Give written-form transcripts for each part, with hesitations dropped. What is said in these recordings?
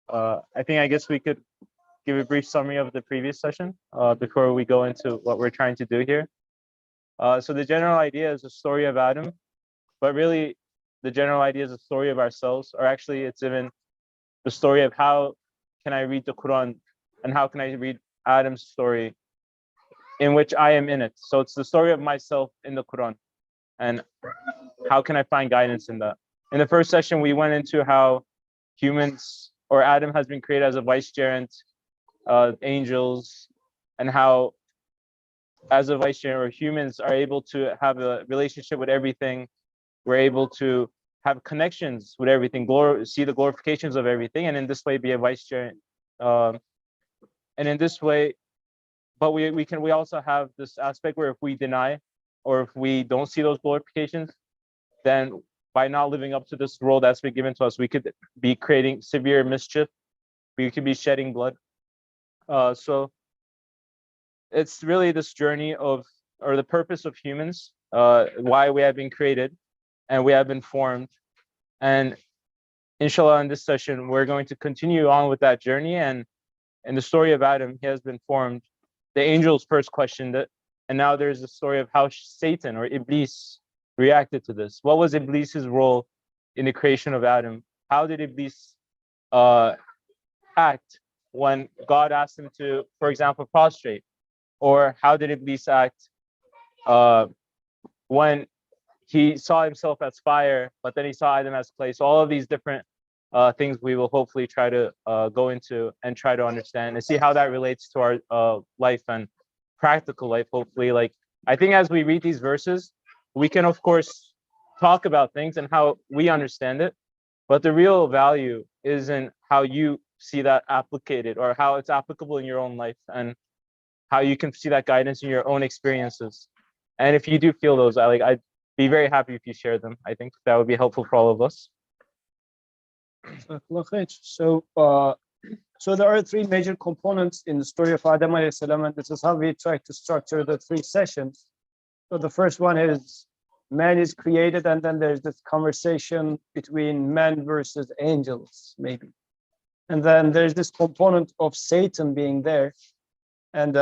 I guess we could give a brief summary of the previous session before we go into what we're trying to do here. So the general idea is a story of Adam, but really the general idea is a story of ourselves, or actually it's even the story of how can I read the Quran and how can I read Adam's story in which I am in it. So it's the story of myself in the Quran and how can I find guidance in that. In the first session, we went into how humans or Adam has been created as a vicegerent, angels, and how as a vicegerent or humans are able to have a relationship with everything. We're able to have connections with everything, see the glorifications of everything, and in this way be a vicegerent. And in this way, but we also have this aspect where if we deny or if we don't see those glorifications, then by not living up to this role that's been given to us, we could be creating severe mischief. We could be shedding blood. So it's really this journey of, or the purpose of humans, why we have been created and we have been formed. And inshallah, in this session, we're going to continue on with that journey. And in the story of Adam, he has been formed. The angels first questioned it. And now there's the story of how Satan or Iblis reacted to this. What was Iblis's role in the creation of Adam? How did Iblis act when God asked him to, for example, prostrate? Or how did Iblis act when he saw himself as fire, but then he saw Adam as clay? So all of these different things we will hopefully try to go into and try to understand and see how that relates to our life and practical life, hopefully. Like, I think as we read these verses, we can, of course, talk about things and how we understand it, but the real value is in how you see that applicated or how it's applicable in your own life and how you can see that guidance in your own experiences. And if you do feel those, I'd be very happy if you share them. I think that would be helpful for all of us. So there are three major components in the story of Adam alayhi salam, and this is how we try to structure the three sessions. So the first one is man is created, and then there's this conversation between man versus angels, maybe. And then there's this component of Satan being there. And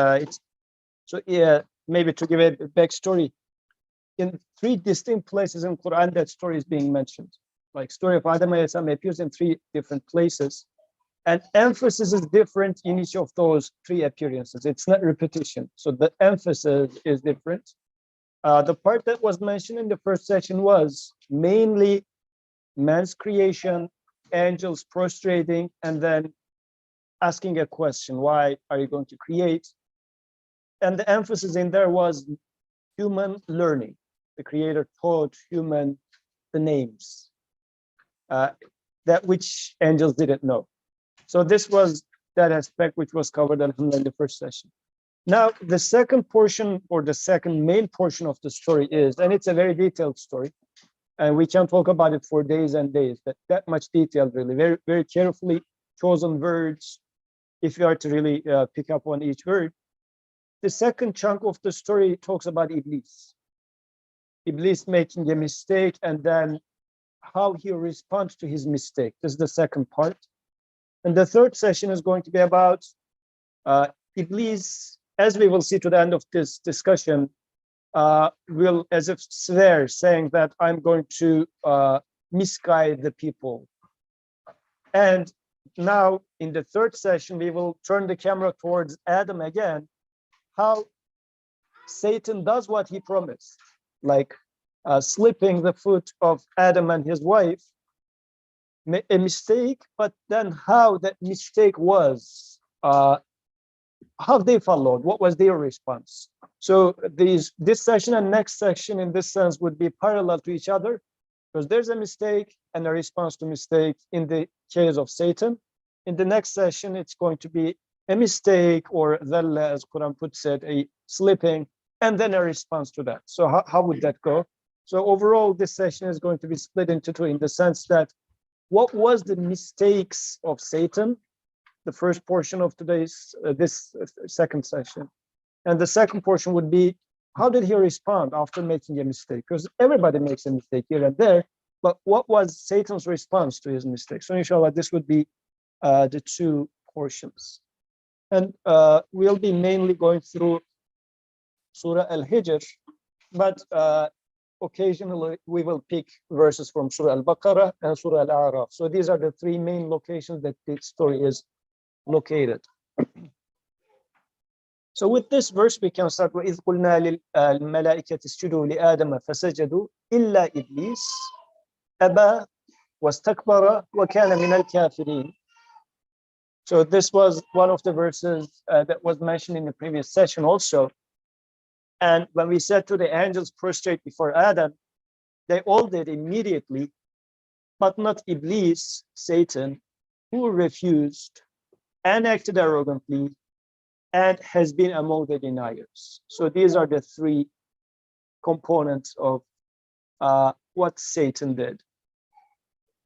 maybe to give a backstory, in three distinct places in Quran that story is being mentioned. Like story of Adam alayhi salam appears in three different places. And emphasis is different in each of those three appearances. It's not repetition. So the emphasis is different. The part that was mentioned in the first section was mainly man's creation, angels prostrating, and then asking a question, why are you going to create? And the emphasis in there was human learning. The creator taught human the names that which angels didn't know. So this was that aspect which was covered in the first session. Now, the second portion or the second main portion of the story is, and it's a very detailed story, and we can talk about it for days and days, that much detail, really, very, very carefully chosen words, if you are to really pick up on each word. The second chunk of the story talks about Iblis. Iblis making a mistake and then how he responds to his mistake. This is the second part. And the third session is going to be about Iblis, as we will see to the end of this discussion, will as if swear, saying that I'm going to misguide the people. And now in the third session, we will turn the camera towards Adam again, how Satan does what he promised, like slipping the foot of Adam and his wife, a mistake, but then how that mistake was, how they followed, what was their response. So this session and next section in this sense would be parallel to each other, because there's a mistake and a response to mistake in the case of Satan. In the next session, it's going to be a mistake, or dhalla, as Quran puts it, a slipping, and then a response to that. So how would that go? So overall, this session is going to be split into two, in the sense that what was the mistakes of Satan, the first portion of today's this second session, and the second portion would be how did he respond after making a mistake? Because everybody makes a mistake here and there, but what was Satan's response to his mistake? So inshallah, this would be the two portions. And we'll be mainly going through Surah Al-Hijr, but occasionally we will pick verses from Surah Al-Baqarah and Surah Al-A'raf. So these are the three main locations that the story is located. So with this verse, we can start with إِذْ قُلْنَا لِلْمَلَائِكَةِ اسْجُدُوا لِآدَمَ فَسَجَدُوا إِلَّا إِبْلِيسَ أَبَى وَاسْتَكْبَرَ وَكَانَ مِنَ الْكَافِرِينَ. So this was one of the verses that was mentioned in the previous session also. And when we said to the angels prostrate before Adam, they all did immediately, but not Iblis, Satan, who refused and acted arrogantly and has been among the deniers. So these are the three components of what Satan did.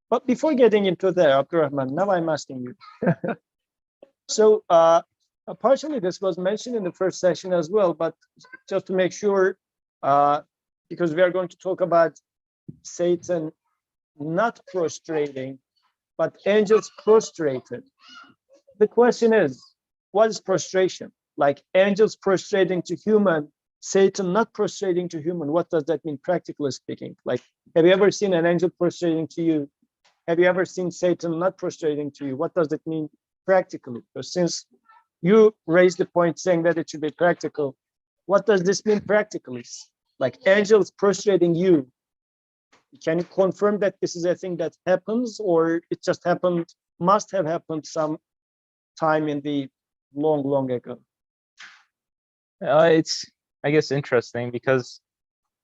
But before getting into that, Abdurrahman, now I'm asking you. So partially this was mentioned in the first session as well, but just to make sure, because we are going to talk about Satan not prostrating, but angels prostrated. The question is, what is prostration? Like angels prostrating to human, Satan not prostrating to human. What does that mean, practically speaking? Like, have you ever seen an angel prostrating to you? Have you ever seen Satan not prostrating to you? What does it mean practically? Because since you raised the point saying that it should be practical, what does this mean practically? Like angels prostrating you. Can you confirm that this is a thing that happens, or it just happened, must have happened some time in the long ago? It's, I guess, interesting because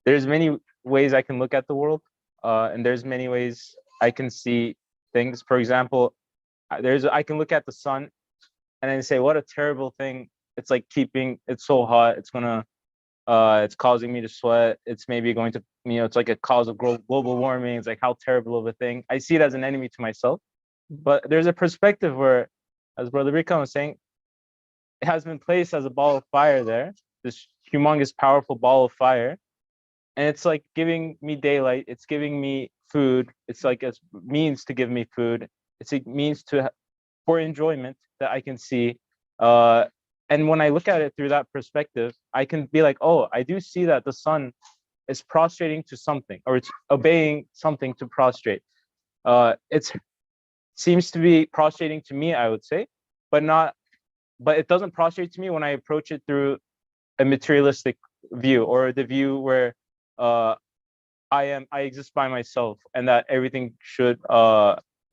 there's many ways I can look at the world, and there's many ways I can see things. For example, I can look at the sun and then say, what a terrible thing. It's like it's so hot. It's causing me to sweat. It's maybe going to, it's like a cause of global warming. It's like, how terrible of a thing. I see it as an enemy to myself. But there's a perspective where, as Brother Rikam was saying, it has been placed as a ball of fire there, this humongous, powerful ball of fire. And it's like giving me daylight. It's giving me food. It's like a means to give me food. It's a means for enjoyment that I can see. And when I look at it through that perspective, I can be like, oh, I do see that the sun is prostrating to something, or it's obeying something to prostrate. It seems to be prostrating to me, I would say, but it doesn't prostrate to me when I approach it through a materialistic view, or the view where I exist by myself and that everything should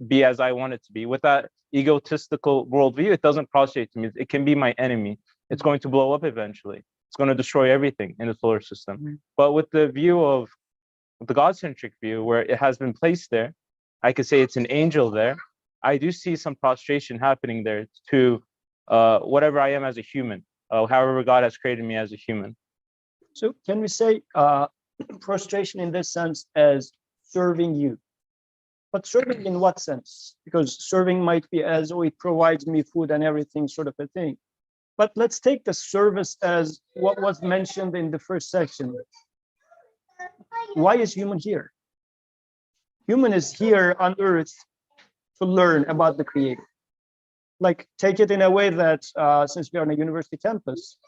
be as I want it to be. With that egotistical worldview, it doesn't prostrate to me. It can be my enemy. It's going to blow up eventually. It's going to destroy everything in the solar system. Mm-hmm. But with the view of the God-centric view, where it has been placed there, I could say it's an angel there. I do see some prostration happening there to whatever I am as a human, however God has created me as a human. So can we say prostration in this sense as serving you? But serving in what sense? Because serving might be as, oh, it provides me food and everything, sort of a thing. But let's take the service as what was mentioned in the first section. Why is human here? Human is here on earth to learn about the Creator. Like, take it in a way that since we are on a university campus,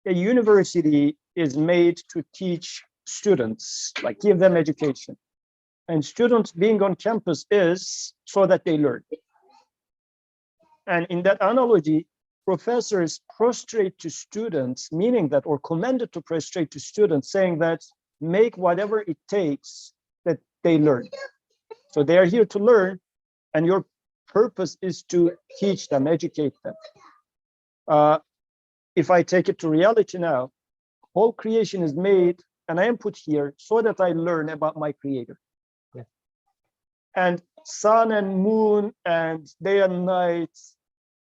a university is made to teach students, like give them education. And students being on campus is so that they learn. And in that analogy, professors prostrate to students, meaning that, or commanded to prostrate to students, saying that make whatever it takes that they learn. So they are here to learn, and your purpose is to teach them, educate them. If I take it to reality now, whole creation is made, and I am put here so that I learn about my Creator. Yeah. And sun and moon and day and night,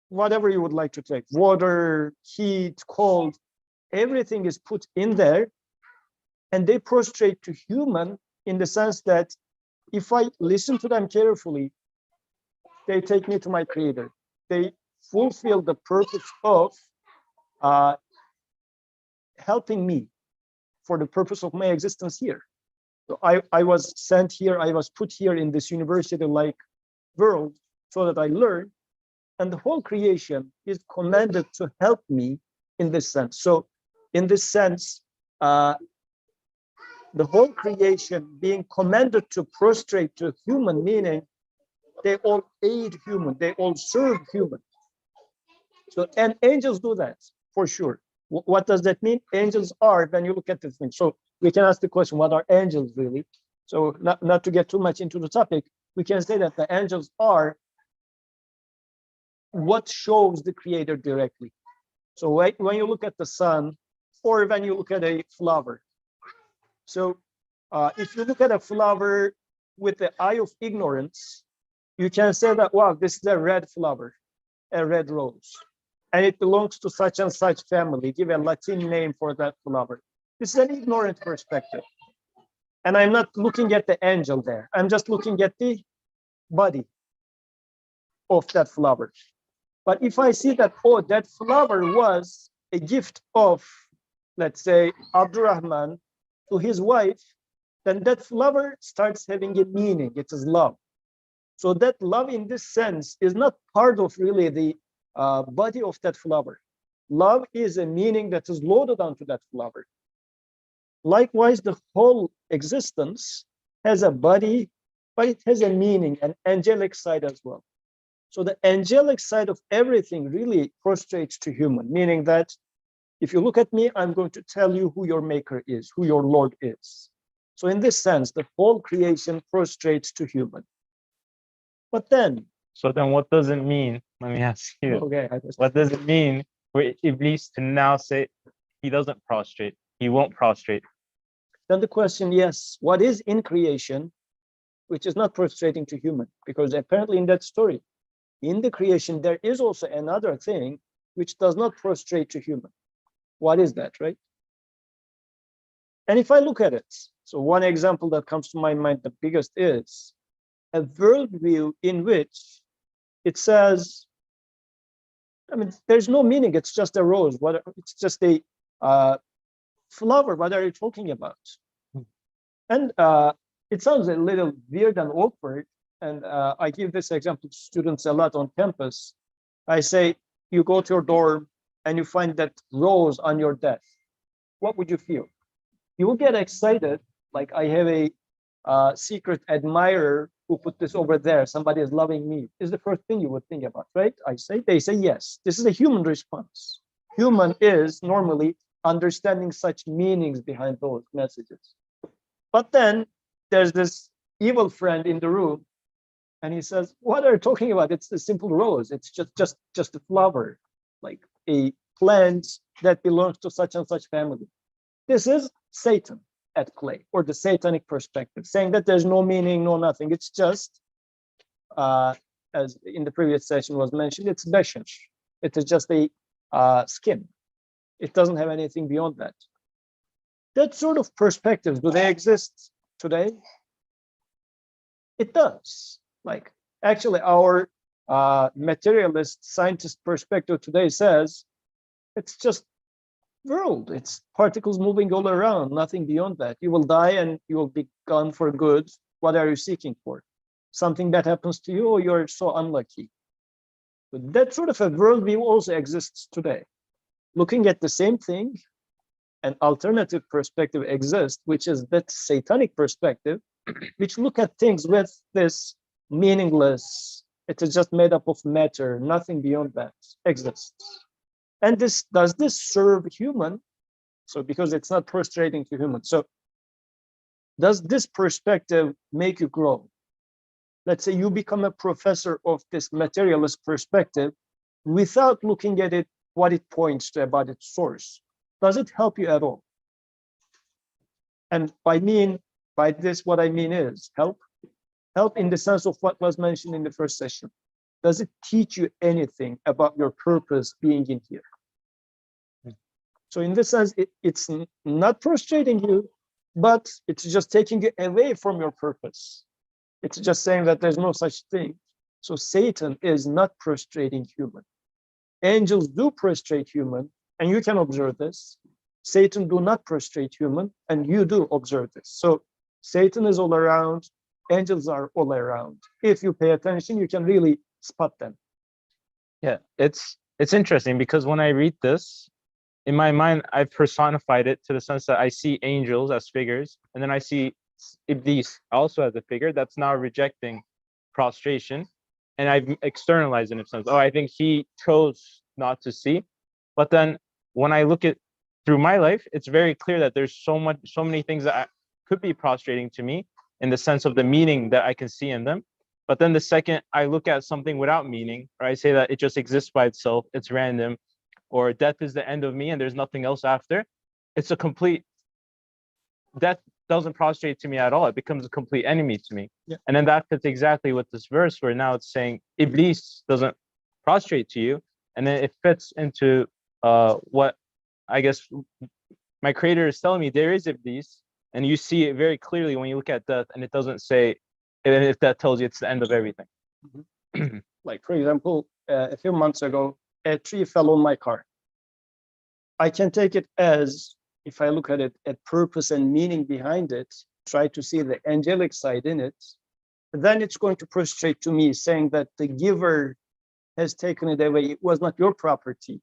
whatever you would like to take, water, heat, cold, everything is put in there, and they prostrate to human in the sense that if I listen to them carefully, they take me to my Creator. They fulfill the purpose of helping me for the purpose of my existence here. So I was sent here, I was put here in this university-like world so that I learn, And the whole creation is commanded to help me in this sense. So in this sense, the whole creation being commanded to prostrate to human, meaning they all aid human, they all serve human. So, and angels do that for sure. What does that mean? Angels are, when you look at this thing. So we can ask the question, what are angels really? So not to get too much into the topic, we can say that the angels are what shows the creator directly. So when you look at the sun, or when you look at a flower, so if you look at a flower with the eye of ignorance, you can say that, wow, this is a red flower, a red rose, and it belongs to such and such family. Give a Latin name for that flower. This is an ignorant perspective. And I'm not looking at the angel there. I'm just looking at the body of that flower. But if I see that, oh, that flower was a gift of, let's say, Abdurrahman to his wife, then that flower starts having a meaning. It is love. So that love in this sense is not part of really the body of that flower. Love is a meaning that is loaded onto that flower. Likewise, the whole existence has a body, but it has a meaning, an angelic side as well. So the angelic side of everything really prostrates to human, meaning that if you look at me, I'm going to tell you who your maker is, who your Lord is. So in this sense, the whole creation prostrates to human. But then, So then what does it mean? Let me ask you. okay, What does it mean for Iblis to now say he doesn't prostrate? He won't prostrate. Then the question, yes, what is in creation, which is not prostrating to human? Because apparently in that story, in the creation, there is also another thing which does not prostrate to human. What is that, right? And if I look at it, so one example that comes to my mind, the biggest, is a worldview in which it says, I mean, there's no meaning. It's just a rose. What? It's just a flower. What are you talking about? And it sounds a little weird and awkward. And I give this example to students a lot on campus. I say, you go to your dorm and you find that rose on your desk. What would you feel? You will get excited, like I have a secret admirer who put this over there. Somebody is loving me. Is the first thing you would think about, right? They say yes. This is a human response. Human is normally understanding such meanings behind those messages. But then there's this evil friend in the room, and he says, "What are you talking about? It's a simple rose. It's just a flower, like a plant that belongs to such and such family." This is Satan at play, or the satanic perspective, saying that there's no meaning, no nothing. It's just, as in the previous session was mentioned, it's beshesh. It is just a skin. It doesn't have anything beyond that. That sort of perspectives, do they exist today? It does. Like, actually, our materialist scientist perspective today says it's just world. It's particles moving all around, nothing beyond that. You will die and you will be gone for good. What are you seeking for? Something that happens to you, or you're so unlucky. But that sort of a worldview also exists today. Looking at the same thing, an alternative perspective exists, which is that satanic perspective, which look at things with this meaningless, it is just made up of matter, nothing beyond that exists. And does this serve human? So because it's not prostrating to human. So does this perspective make you grow? Let's say you become a professor of this materialist perspective without looking at it, what it points to about its source. Does it help you at all? And by this, what I mean is help in the sense of what was mentioned in the first session. Does it teach you anything about your purpose being in here? So in this sense, it's not prostrating you, but it's just taking you away from your purpose. It's just saying that there's no such thing. So Satan is not prostrating human. Angels do prostrate human, and you can observe this. Satan do not prostrate human, and you do observe this. So Satan is all around, angels are all around. If you pay attention, you can really spot them. Yeah, it's interesting because when I read this, in my mind, I've personified it to the sense that I see angels as figures, and then I see Iblis also as a figure that's now rejecting prostration, and I've externalized it in a sense. Oh, I think he chose not to see. But then when I look at through my life, it's very clear that there's so many things that could be prostrating to me in the sense of the meaning that I can see in them. But then the second I look at something without meaning, or I say that it just exists by itself, it's random, or death is the end of me and there's nothing else after, it's a complete death doesn't prostrate to me at all. It becomes a complete enemy to me. Yeah. And then that fits exactly with this verse where now it's saying Iblis doesn't prostrate to you. And then it fits into what I guess my creator is telling me there is Iblis. And you see it very clearly when you look at death, and it doesn't say, and if that tells you it's the end of everything. Mm-hmm. Like, for example, a few months ago, a tree fell on my car. I can take it as, if I look at it, a purpose and meaning behind it, try to see the angelic side in it, then it's going to prostrate to me, saying that the giver has taken it away. It was not your property.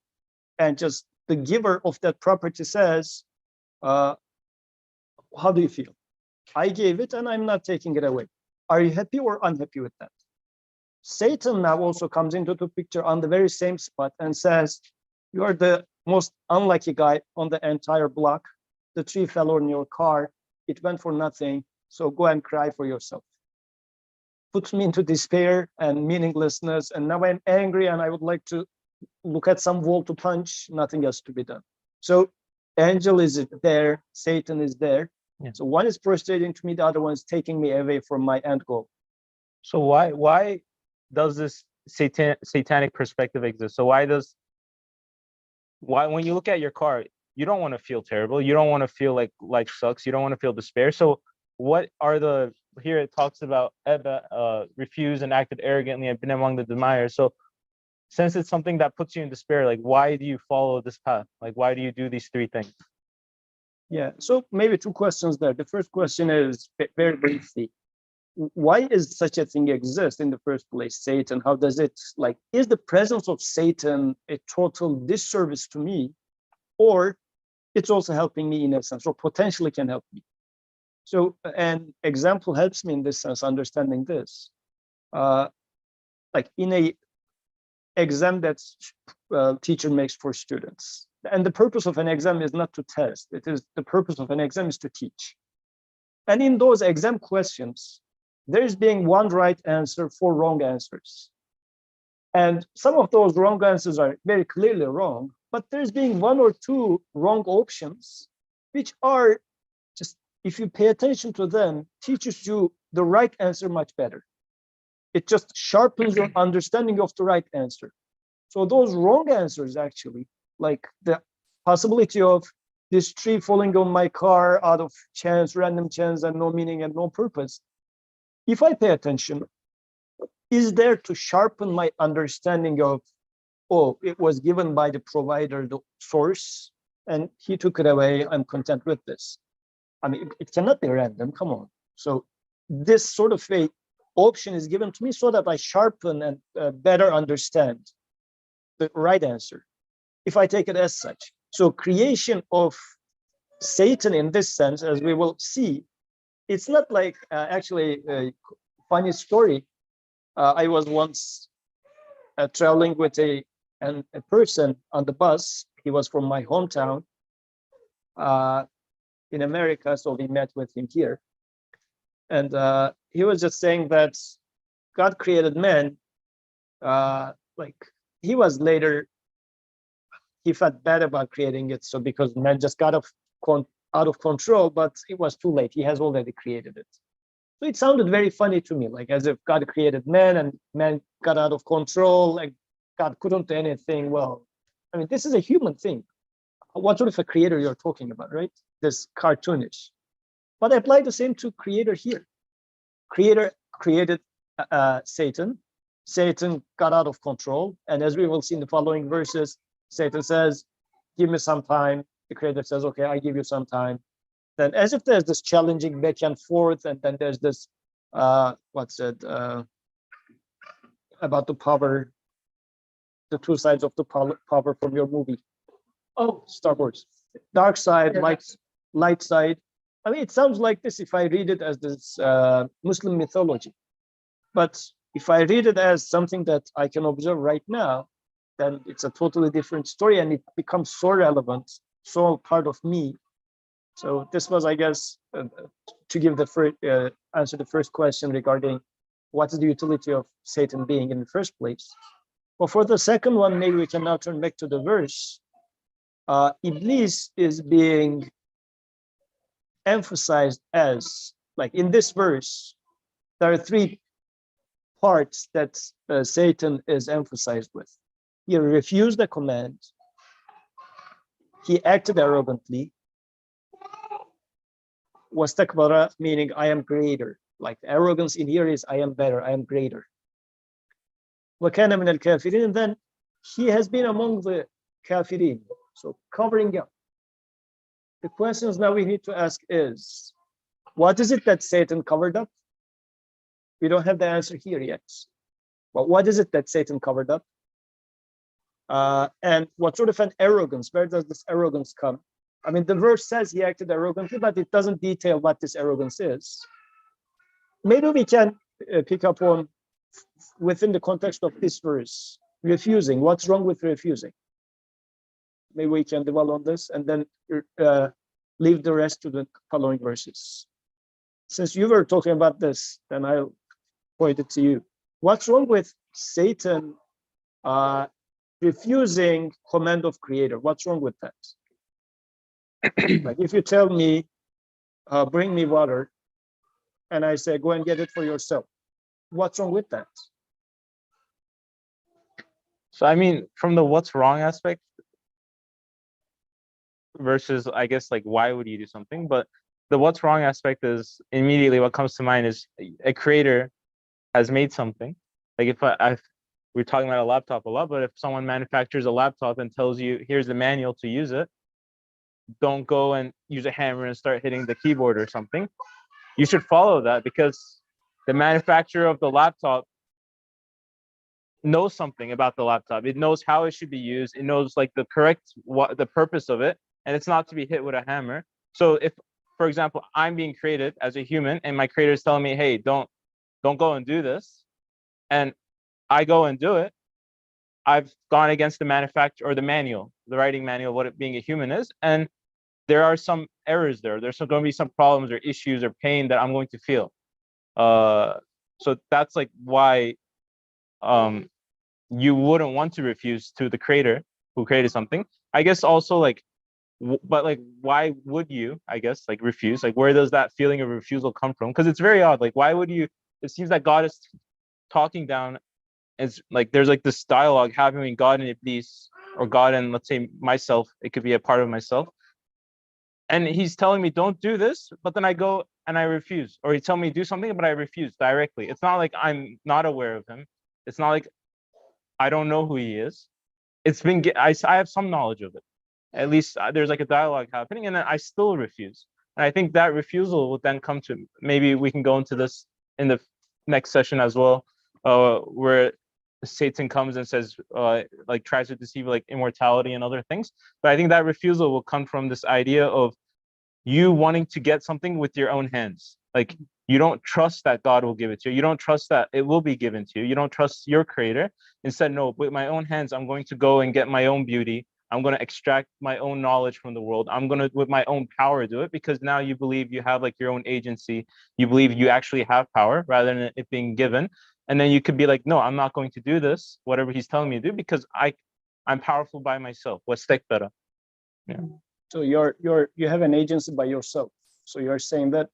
And just the giver of that property says, how do you feel? I gave it and I'm not taking it away. Are you happy or unhappy with that? Satan now also comes into the picture on the very same spot and says, you are the most unlucky guy on the entire block. The tree fell on your car. It went for nothing. So go and cry for yourself. Puts me into despair and meaninglessness. And now I'm angry and I would like to look at some wall to punch. Nothing else to be done. So angel is there. Satan is there. Yeah. So one is prostrating to me. The other one is taking me away from my end goal. So why does this satanic perspective exist? So why when you look at your car, you don't want to feel terrible, you don't want to feel like life sucks, you don't want to feel despair. So what are here it talks about refused and acted arrogantly and been among the deniers. So since it's something that puts you in despair, like why do you follow this path? Like why do you do these three things? Yeah, so maybe two questions there. The first question is very briefly, why is such a thing exist in the first place? Satan, how does it, like, is the presence of Satan a total disservice to me, or it's also helping me in a sense, or potentially can help me? So an example helps me in this sense, understanding this. Like in a exam that teacher makes for students, and the purpose of an exam is not to test, the purpose of an exam is to teach. And in those exam questions, there's being one right answer, 4 wrong answers. And some of those wrong answers are very clearly wrong, but there's being 1 or 2 wrong options, which are just, if you pay attention to them, teaches you the right answer much better. It just sharpens your understanding of the right answer. So those wrong answers actually, like the possibility of this tree falling on my car out of chance, random chance, and no meaning and no purpose, if I pay attention, is there to sharpen my understanding of, oh, it was given by the provider, the source, and he took it away, I'm content with this. I mean, it cannot be random, come on. So this sort of a option is given to me so that I sharpen and better understand the right answer, if I take it as such. So creation of Satan in this sense, as we will see, it's not like actually a funny story. I was once traveling with a person on the bus. He was from my hometown in America, so we met with him here. And he was just saying that God created man. Like he was later, he felt bad about creating it. So because man just got out of control, but it was too late. He has already created it. So it sounded very funny to me, like as if God created man and man got out of control, like God couldn't do anything. Well, I mean, this is a human thing. What sort of a creator you're talking about, right? This cartoonish. But I apply the same to creator here. Creator created Satan. Satan got out of control. And as we will see in the following verses, Satan says, give me some time. The creator says, okay, I give you some time. Then as if there's this challenging back and forth, and then there's this, about the power. the two sides of the power from your movie. Oh, Star Wars. Dark side, light side. I mean, it sounds like this if I read it as this Muslim mythology. But if I read it as something that I can observe right now, then it's a totally different story, and it becomes so relevant, so part of me. So this was, I guess, to give the first answer the first question regarding what is the utility of Satan being in the first place. But for the second one, maybe we can now turn back to the verse. Iblis is being emphasized as, like in this verse, there are three parts that Satan is emphasized with. He refused the command. He acted arrogantly. Wastakbara, meaning I am greater. Like arrogance in here is I am better, I am greater. وَكَانَ مِنَ الْكَافِرِينَ, and then he has been among the kafirin, so covering up. The questions now we need to ask is, what is it that Satan covered up? We don't have the answer here yet. But what is it that Satan covered up? And what sort of an arrogance, where does this arrogance come? I mean, the verse says he acted arrogantly, but it doesn't detail what this arrogance is. Maybe we can pick up on, within the context of this verse, refusing. What's wrong with refusing? Maybe we can dwell on this and then leave the rest to the following verses. Since you were talking about this, then I'll point it to you. What's wrong with Satan refusing command of Creator? What's wrong with that? Like if you tell me, bring me water, and I say, go and get it for yourself. What's wrong with that? So I mean, from the what's wrong aspect versus, I guess, like, why would you do something? But the what's wrong aspect is immediately what comes to mind is a creator has made something. Like if we're talking about a laptop a lot, but if someone manufactures a laptop and tells you, here's the manual to use it, don't go and use a hammer and start hitting the keyboard or something. You should follow that because the manufacturer of the laptop knows something about the laptop. It knows how it should be used. It knows like the purpose of it, and it's not to be hit with a hammer. So if, for example, I'm being created as a human and my creator is telling me, hey, don't go and do this, and I go and do it, I've gone against the manufacturer or the manual, the writing manual, what it being a human is, and there are some errors there. There's going to be some problems or issues or pain that I'm going to feel. So that's like why you wouldn't want to refuse to the creator who created something. I guess also like, but like, why would you, I guess, like refuse? Like, where does that feeling of refusal come from? Because it's very odd. Like, why would you? It seems that God is talking down. It's like there's like this dialogue happening, God and Iblis, or God and, let's say, myself. It could be a part of myself. And he's telling me, don't do this, but then I go and I refuse. Or he's telling me do something, but I refuse directly. It's not like I'm not aware of him. It's not like I don't know who he is. It's been, I have some knowledge of it. At least there's like a dialogue happening, and then I still refuse. And I think that refusal would then come to, maybe we can go into this in the next session as well, where Satan comes and says, like tries to deceive like immortality and other things. But I think that refusal will come from this idea of you wanting to get something with your own hands. Like you don't trust that God will give it to you. You don't trust that it will be given to you. You don't trust your creator. Instead, no, with my own hands, I'm going to go and get my own beauty. I'm going to extract my own knowledge from the world. I'm going to, with my own power, do it, because now you believe you have like your own agency. You believe you actually have power rather than it being given. And then you could be like, no, I'm not going to do this, whatever he's telling me to do, because I'm powerful by myself. What's better? Yeah. So you have an agency by yourself. So you're saying that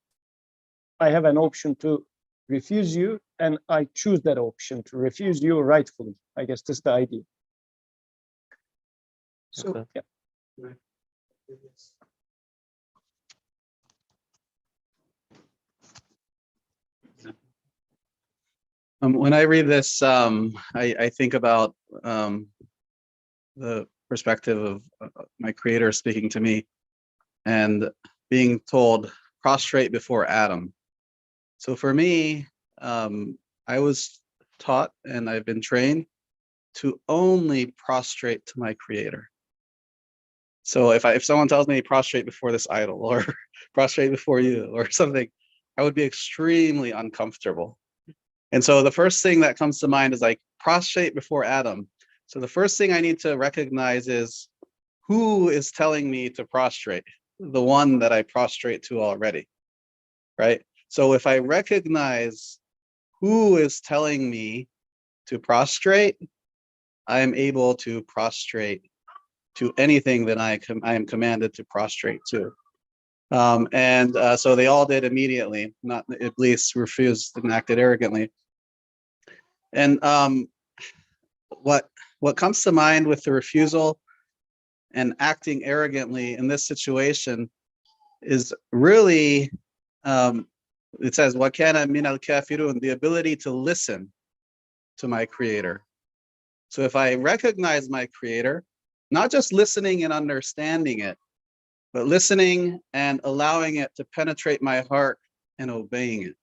I have an option to refuse you, and I choose that option to refuse you rightfully. I guess that's the idea. So yeah. When I read this, I think about the perspective of my creator speaking to me and being told, prostrate before Adam. So for me, I was taught and I've been trained to only prostrate to my creator. So if someone tells me prostrate before this idol or prostrate before you or something, I would be extremely uncomfortable. And so the first thing that comes to mind is like prostrate before Adam. So the first thing I need to recognize is who is telling me to prostrate, the one that I prostrate to already, right? So if I recognize who is telling me to prostrate, I am able to prostrate to anything that I am commanded to prostrate to. So they all did immediately, not Iblis refused and acted arrogantly. And what comes to mind with the refusal and acting arrogantly in this situation is really, it says, وَكَانَ مِنَ الْكَافِرُونَ, the ability to listen to my creator. So if I recognize my creator, not just listening and understanding it, but listening and allowing it to penetrate my heart and obeying it,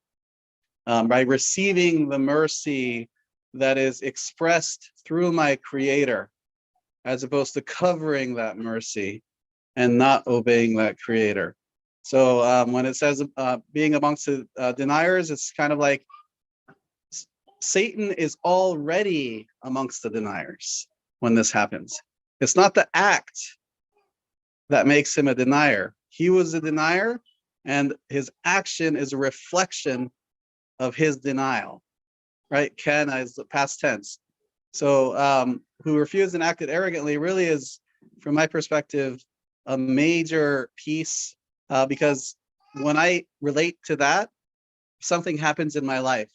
by receiving the mercy that is expressed through my creator, as opposed to covering that mercy and not obeying that creator. So when it says being amongst the deniers, it's kind of like Satan is already amongst the deniers when this happens. It's not the act that makes him a denier. He was a denier, and his action is a reflection of his denial, right? Kana is the past tense. So who refused and acted arrogantly really is, from my perspective, a major piece, because when I relate to that, something happens in my life,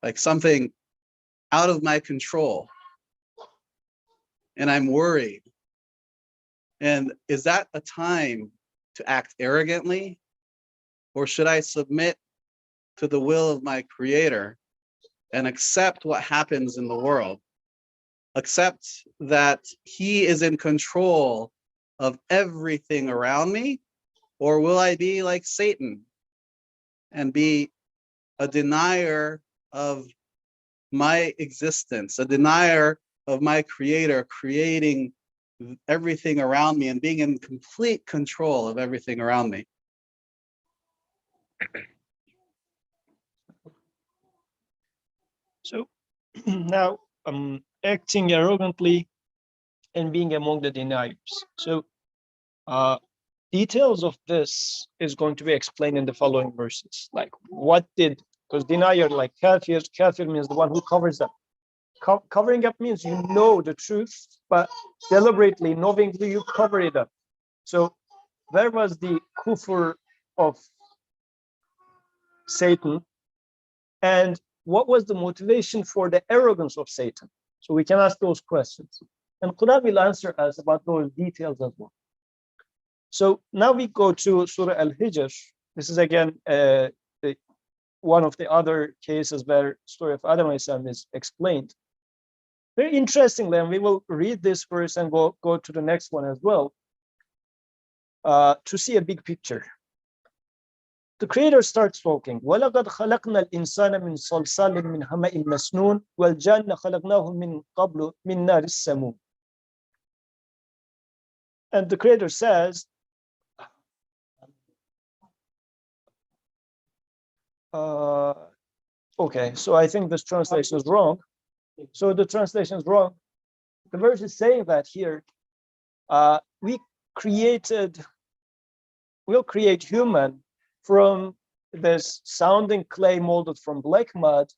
like something out of my control, and I'm worried. And is that a time to act arrogantly, or should I submit to the will of my creator and accept what happens in the world? Accept that he is in control of everything around me? Or will I be like Satan and be a denier of my existence, a denier of my creator creating everything around me and being in complete control of everything around me? So now acting arrogantly and being among the deniers. So details of this is going to be explained in the following verses. Like what did, because denier, like kafir means the one who covers up. Covering up means you know the truth, but deliberately, knowingly, you cover it up. So where was the kufr of Satan? And what was the motivation for the arrogance of Satan? So we can ask those questions. And Qur'an will answer us about those details as well. So now we go to Surah Al-Hijr. This is again one of the other cases where story of Adam is explained. Very interestingly, and we will read this verse and go to the next one as well, to see a big picture. The creator starts talking. وَلَقَدْ خَلَقْنَا الْإِنسَانَ مِنْ صَلْصَالٍ مِنْ حَمَإٍ مَسْنُونٍ وَالْجَانَّ خَلَقْنَاهُ مِنْ قَبْلُ مِنْ نَارِ السَّمُومِ. And the creator says, okay, so I think this translation is wrong. So the translation is wrong. The verse is saying that here, we'll create human from this sounding clay molded from black mud,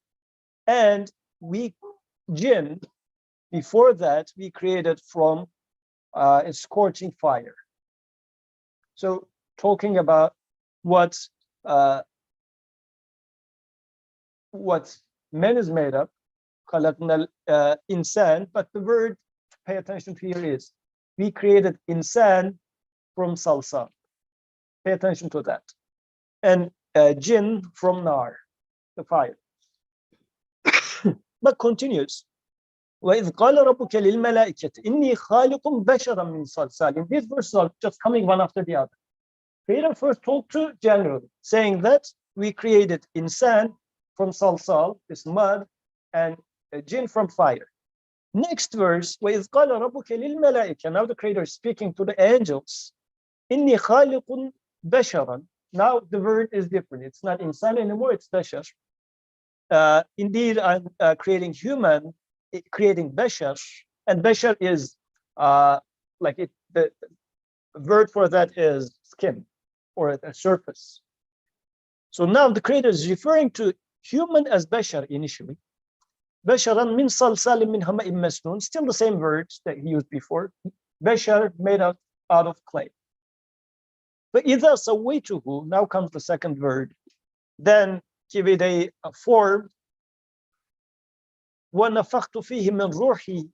and jinn, before that, we created from a scorching fire. So talking about what man is made of, insan, but the word to pay attention to here is, we created insan from salsa. Pay attention to that. And jinn from nar, the fire. But continues. وَإِذْ قَالَ رَبُّكَ لِلْمَلَائِكَةِ إِنِّي خَالِقٌ بَشَرًا مِنْ صَلْصَالٍ. These verses are just coming one after the other. Creator first talked to general, saying that we created insan from salsal, this mud, and jinn from fire. Next verse, وَإِذْ قَالَ رَبُّكَ لِلْمَلَائِكَةِ. Now the Creator is speaking to the angels. إِنِّي خَالِقٌ بَشَرًا. Now the word is different. It's not insan anymore, it's bashar. Indeed, I'm creating human, creating bashar, and bashar is like it. The word for that is skin or a surface. So now the Creator is referring to human as bashar initially. Basharan min salsalin min hama'in masnun. Still the same words that he used before. Bashar made out of clay. But إِذَا سَوَّيْتُهُ, now comes the second word. Then give it a form. وَنَفَخْتُ فِيهِ مِنْ رُوحِي,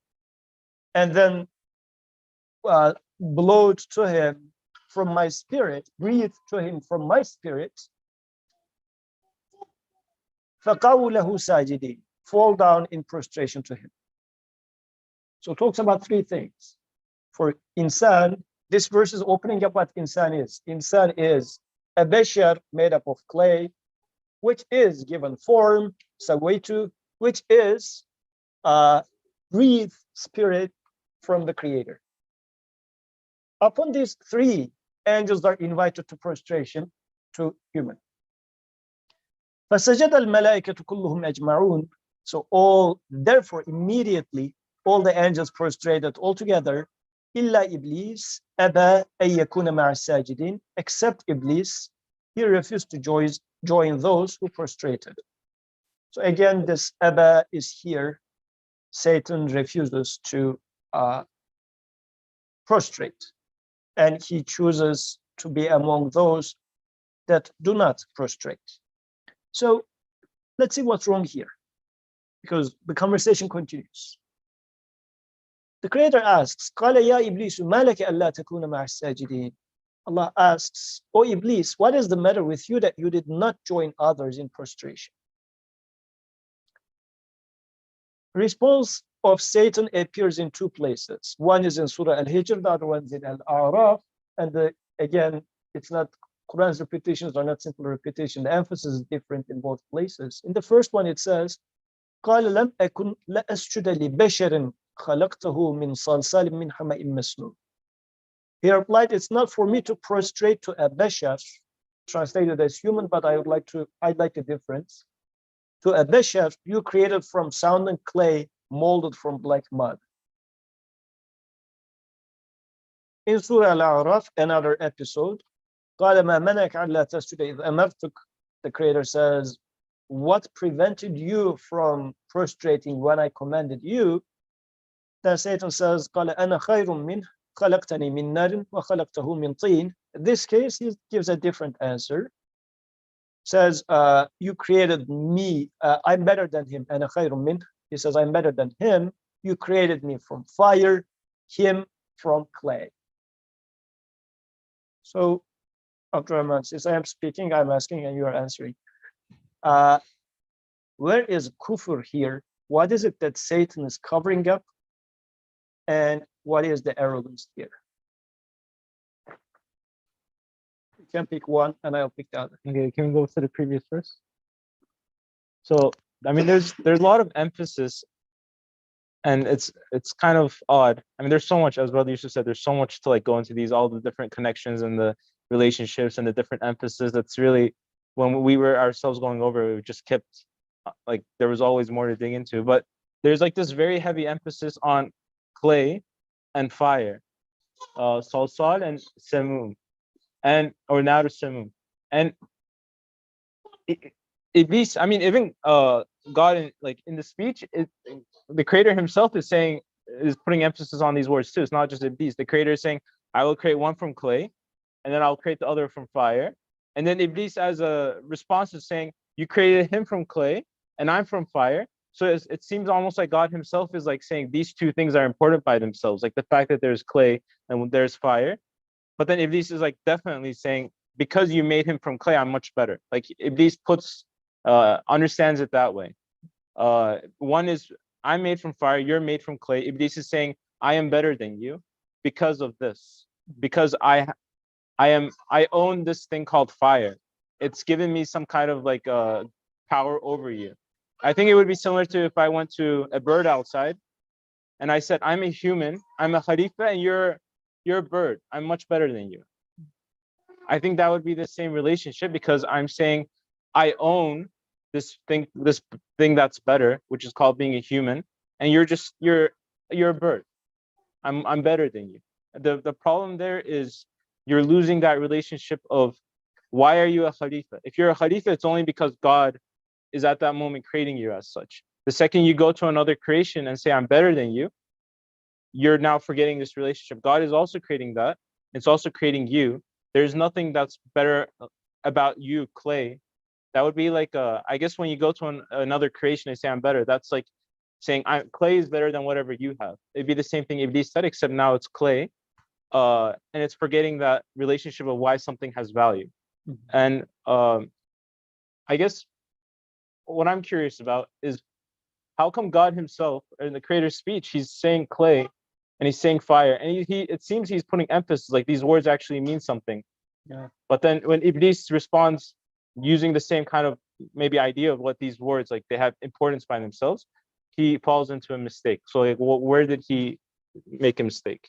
and then blowed to him from my spirit, breathed to him from my spirit. فَقَوْا لَهُ سَاجِدِينَ, fall down in prostration to him. So it talks about three things. For insan, this verse is opening up what insan is. Insan is a bashar made up of clay, which is given form, sawaitu, which is breathed spirit from the Creator. Upon these three, angels are invited to prostration to human. فَسَجَدَ الْمَلَائِكَةُ كُلُّهُمْ أَجْمَعُونَ. So therefore, immediately, all the angels prostrated altogether, إِلَّا إِبْلِيسَ أَبَى أَن يَكُونَ مَعَ السَّاجِدِينَ. Except Iblis, he refused to join those who prostrated. So again, this Abba is here. Satan refuses to prostrate, and he chooses to be among those that do not prostrate. So let's see what's wrong here, because the conversation continues. The Creator asks, قَالَ يَا إِبْلِيسُ مَا لَكَ أَلَّا تَكُونَ مَعَ السَّاجِدِينَ. Allah asks, O Iblis, what is the matter with you that you did not join others in prostration? Response of Satan appears in two places. One is in Surah Al-Hijr, the other one is in Al-A'raf. And again, it's not, Quran's repetitions are not simple repetition. The emphasis is different in both places. In the first one, it says, قَالَ لَمْ أَكُنْ لَأَسْجُدَ لِبَشَرٍ خَلَقْتَهُ مِنْ صَلْصَالٍ مِنْ حَمَإٍ مَسْنُونٍ. He replied, it's not for me to prostrate to a bashar, translated as human, but I'd like to highlight the difference. To a bashar, you created from sound and clay, molded from black mud. In Surah Al-A'raf, another episode, قَالَ مَا مَنَعَكَ أَلَّا تَسْجُدَ إِذْ أَمَرْتُكَ. The Creator says, what prevented you from prostrating when I commanded you? Then Satan says, قَالَ أَنَا خَيْرٌ مِنْهُ خَلَقْتَنِي مِنْ نَارٍ وَخَلَقْتَهُ مِنْ طِينٍ. In this case, he gives a different answer. Says, you created me, I'm better than him. أَنَا خَيْرٌ مِنْهُ. He says, I'm better than him. You created me from fire, him from clay. So, Abdurrahman, since I am speaking, I'm asking and you are answering. Where is kufr here? What is it that Satan is covering up? And what is the arrogance here? You can pick one and I'll pick the other. Okay, can we go to the previous verse? So, I mean, there's a lot of emphasis, and it's kind of odd. I mean, there's so much, as Brother Yusuf said, there's so much to like go into these, all the different connections and the relationships and the different emphasis. That's really, when we were ourselves going over, we just kept, like, there was always more to dig into. But there's like this very heavy emphasis on clay and fire, salsal and samum, and or nar samum. And Iblis, I mean, even God in the speech, the Creator himself is putting emphasis on these words too. It's not just Iblis. The Creator is saying, I will create one from clay, and then I'll create the other from fire. And then Iblis, as a response, is saying, you created him from clay, and I'm from fire. So it seems almost like God himself is like saying these two things are important by themselves, like the fact that there's clay and there's fire. But then Iblis is like definitely saying, because you made him from clay, I'm much better. Like Iblis understands it that way. One is, I'm made from fire, you're made from clay. Iblis is saying, I am better than you because of this, because I own this thing called fire. It's given me some kind of like power over you. I think it would be similar to if I went to a bird outside and I said, I'm a human, I'm a khalifa, and you're a bird. I'm much better than you. I think that would be the same relationship, because I'm saying I own this thing that's better, which is called being a human, and you're a bird. I'm better than you. The problem there is you're losing that relationship of, why are you a khalifa? If you're a khalifa, it's only because God is at that moment creating you as such. The second you go to another creation and say, I'm better than you, you're now forgetting this relationship. God is also creating that. It's also creating you. There's nothing that's better about you, clay. That would be like, I guess when you go to another creation and say, I'm better, that's like saying clay is better than whatever you have. It'd be the same thing Iblis said, except now it's clay. And it's forgetting that relationship of why something has value. And I guess what I'm curious about is, how come God himself, in the creator's speech, he's saying clay and he's saying fire, and he it seems he's putting emphasis, like these words actually mean something. Yeah. But then when Iblis responds using the same kind of maybe idea of what these words, like they have importance by themselves, he falls into a mistake. So like, where did he make a mistake?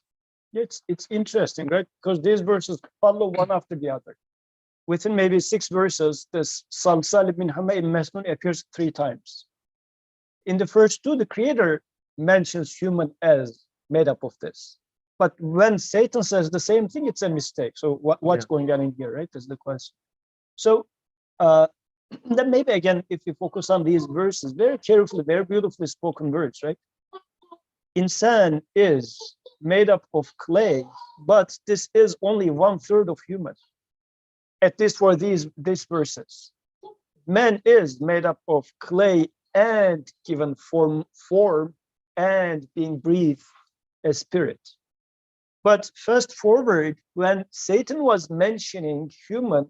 It's interesting, right? Because these verses follow one after the other. Within maybe 6 verses, this Salsal bin Hamay Mesnun appears 3 times. In the first 2, the creator mentions human as made up of this. But when Satan says the same thing, it's a mistake. So what's going on in here, right? Is the question. So then maybe again, if you focus on these verses, very carefully, very beautifully spoken words, right? Insan is made up of clay, but this is only 1/3 of human. At least for these verses. Man is made up of clay and given form and being breathed as spirit. But fast forward, when Satan was mentioning human,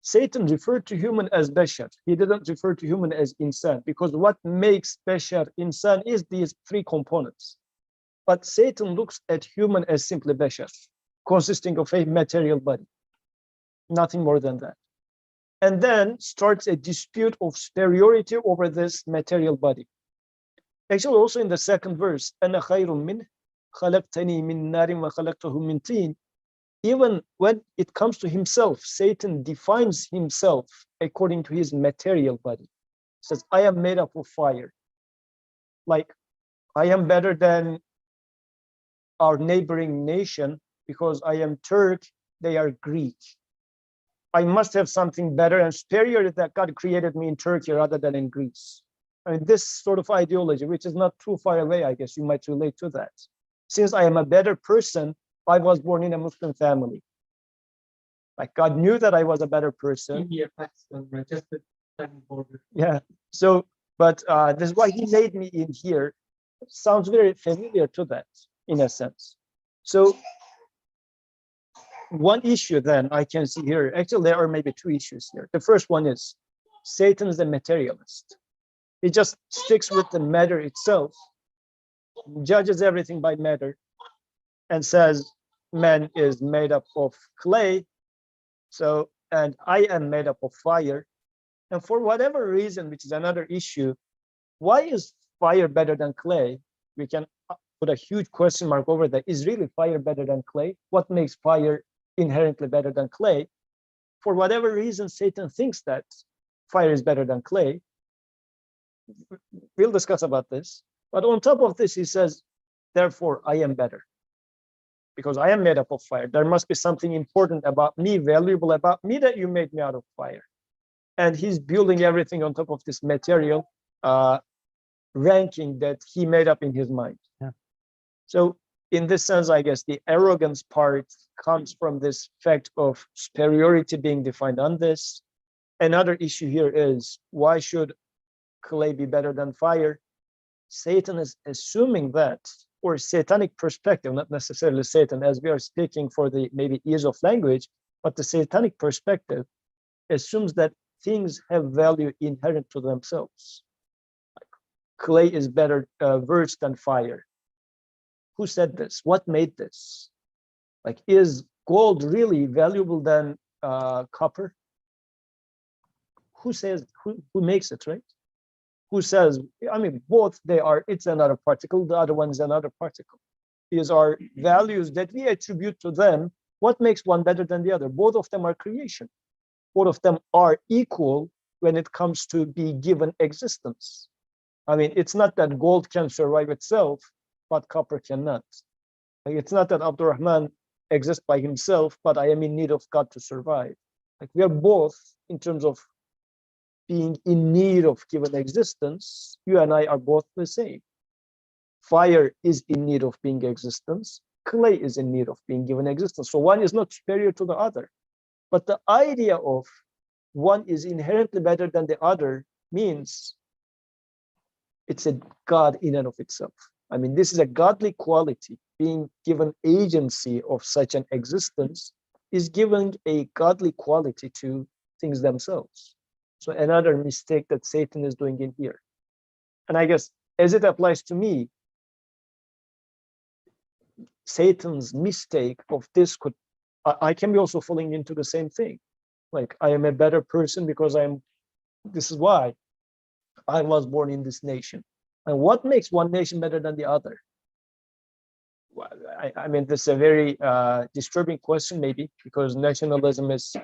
Satan referred to human as Bashar. He didn't refer to human as Insan, because what makes Bashar Insan is these 3 components. But Satan looks at human as simply Bashar, consisting of a material body, nothing more than that. And then starts a dispute of superiority over this material body. Actually, also in the 2nd verse, أَنَا خَيْرٌ مِّنْهُ خَلَقْتَنِي مِنْ نَارٍ وَخَلَقْتَهُ مِنْ طِينٍ. Even when it comes to himself, Satan defines himself according to his material body. He says, I am made up of fire. Like, I am better than our neighboring nation because I am Turk, they are Greek. I must have something better and superior that God created me in Turkey rather than in Greece. I mean, this sort of ideology, which is not too far away, I guess you might relate to that. Since I am a better person, I was born in a Muslim family. Like, God knew that I was a better person. India, Pakistan, right? Just the border. Yeah. So, but this is why he made me in here. Sounds very familiar to that, in a sense. So, one issue then I can see here, actually there are maybe 2 issues here. The first one is Satan is a materialist. He just sticks with the matter itself, judges everything by matter, and says man is made up of clay, so, and I am made up of fire. And for whatever reason, which is another issue, why is fire better than clay? We can put a huge question mark over that. Is really fire better than clay? What makes fire inherently better than clay? For whatever reason, Satan thinks that fire is better than clay. We'll discuss about this. But on top of this, he says, therefore, I am better. Because I am made up of fire. There must be something important about me, valuable about me, that you made me out of fire. And he's building everything on top of this material ranking that he made up in his mind. Yeah. So in this sense, I guess the arrogance part comes from this fact of superiority being defined on this. Another issue here is, why should clay be better than fire? Satan is assuming that, or satanic perspective, not necessarily Satan, as we are speaking for the maybe ease of language, but the satanic perspective assumes that things have value inherent to themselves. Clay is better worse than fire. Who said this? What made this? Like, is gold really valuable than copper? Who says, who makes it, right? who says, I mean, both they are, it's another particle, the other one is another particle. These are values that we attribute to them. What makes one better than the other? Both of them are creation. Both of them are equal when it comes to be given existence. I mean, it's not that gold can survive itself, but copper cannot. Like, it's not that Abdurrahman exists by himself, but I am in need of God to survive. Like, we are both, in terms of being in need of given existence, you and I are both the same. Fire is in need of being existence. Clay is in need of being given existence. So one is not superior to the other. But the idea of one is inherently better than the other means it's a God in and of itself. I mean, this is a godly quality. Being given agency of such an existence is giving a godly quality to things themselves. So another mistake that Satan is doing in here. And I guess as it applies to me, Satan's mistake of this could, I can be also falling into the same thing. Like, I am a better person because this is why I was born in this nation. And what makes one nation better than the other? Well, I mean, this is a very disturbing question, maybe, because nationalism is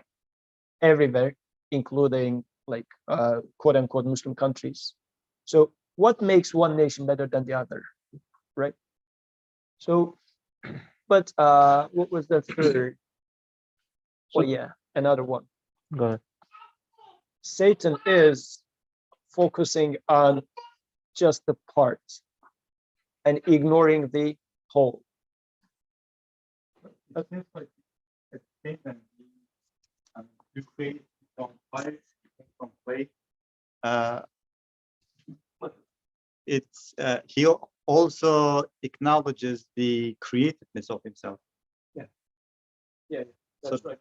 everywhere, including like quote unquote Muslim countries. So what makes one nation better than the other, right? So, but what was the third? Oh yeah, another one. Go ahead. Satan is focusing on just the part and ignoring the whole. It seems like a statement. You create from fire, from clay. But it's he also acknowledges the creativeness of himself. Yeah, that's So- right.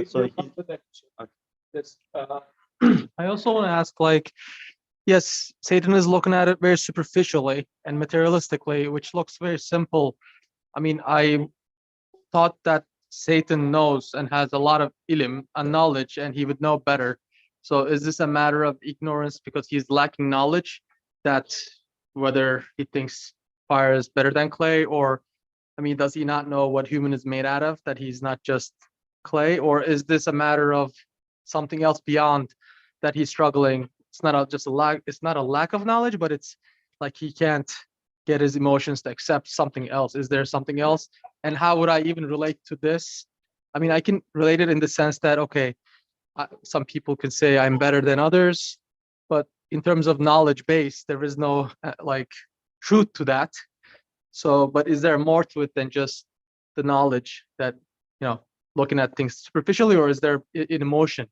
So We'll he, come to that. Okay. This, I also want to ask, like, yes, Satan is looking at it very superficially and materialistically, which looks very simple. I mean, I thought that Satan knows and has a lot of ilm and knowledge, and he would know better. So is this a matter of ignorance because he's lacking knowledge, that whether he thinks fire is better than clay, or, I mean, does he not know what human is made out of, that he's not just clay? Or is this a matter of something else beyond that he's struggling? It's not just a lack, it's not a lack of knowledge, but it's like he can't get his emotions to accept something else. Is there something else? And how would I even relate to this? I mean, I can relate it in the sense that, okay, some people can say I'm better than others, but in terms of knowledge base, there is no like truth to that. So, but is there more to it than just the knowledge that, looking at things superficially, or is there an emotion?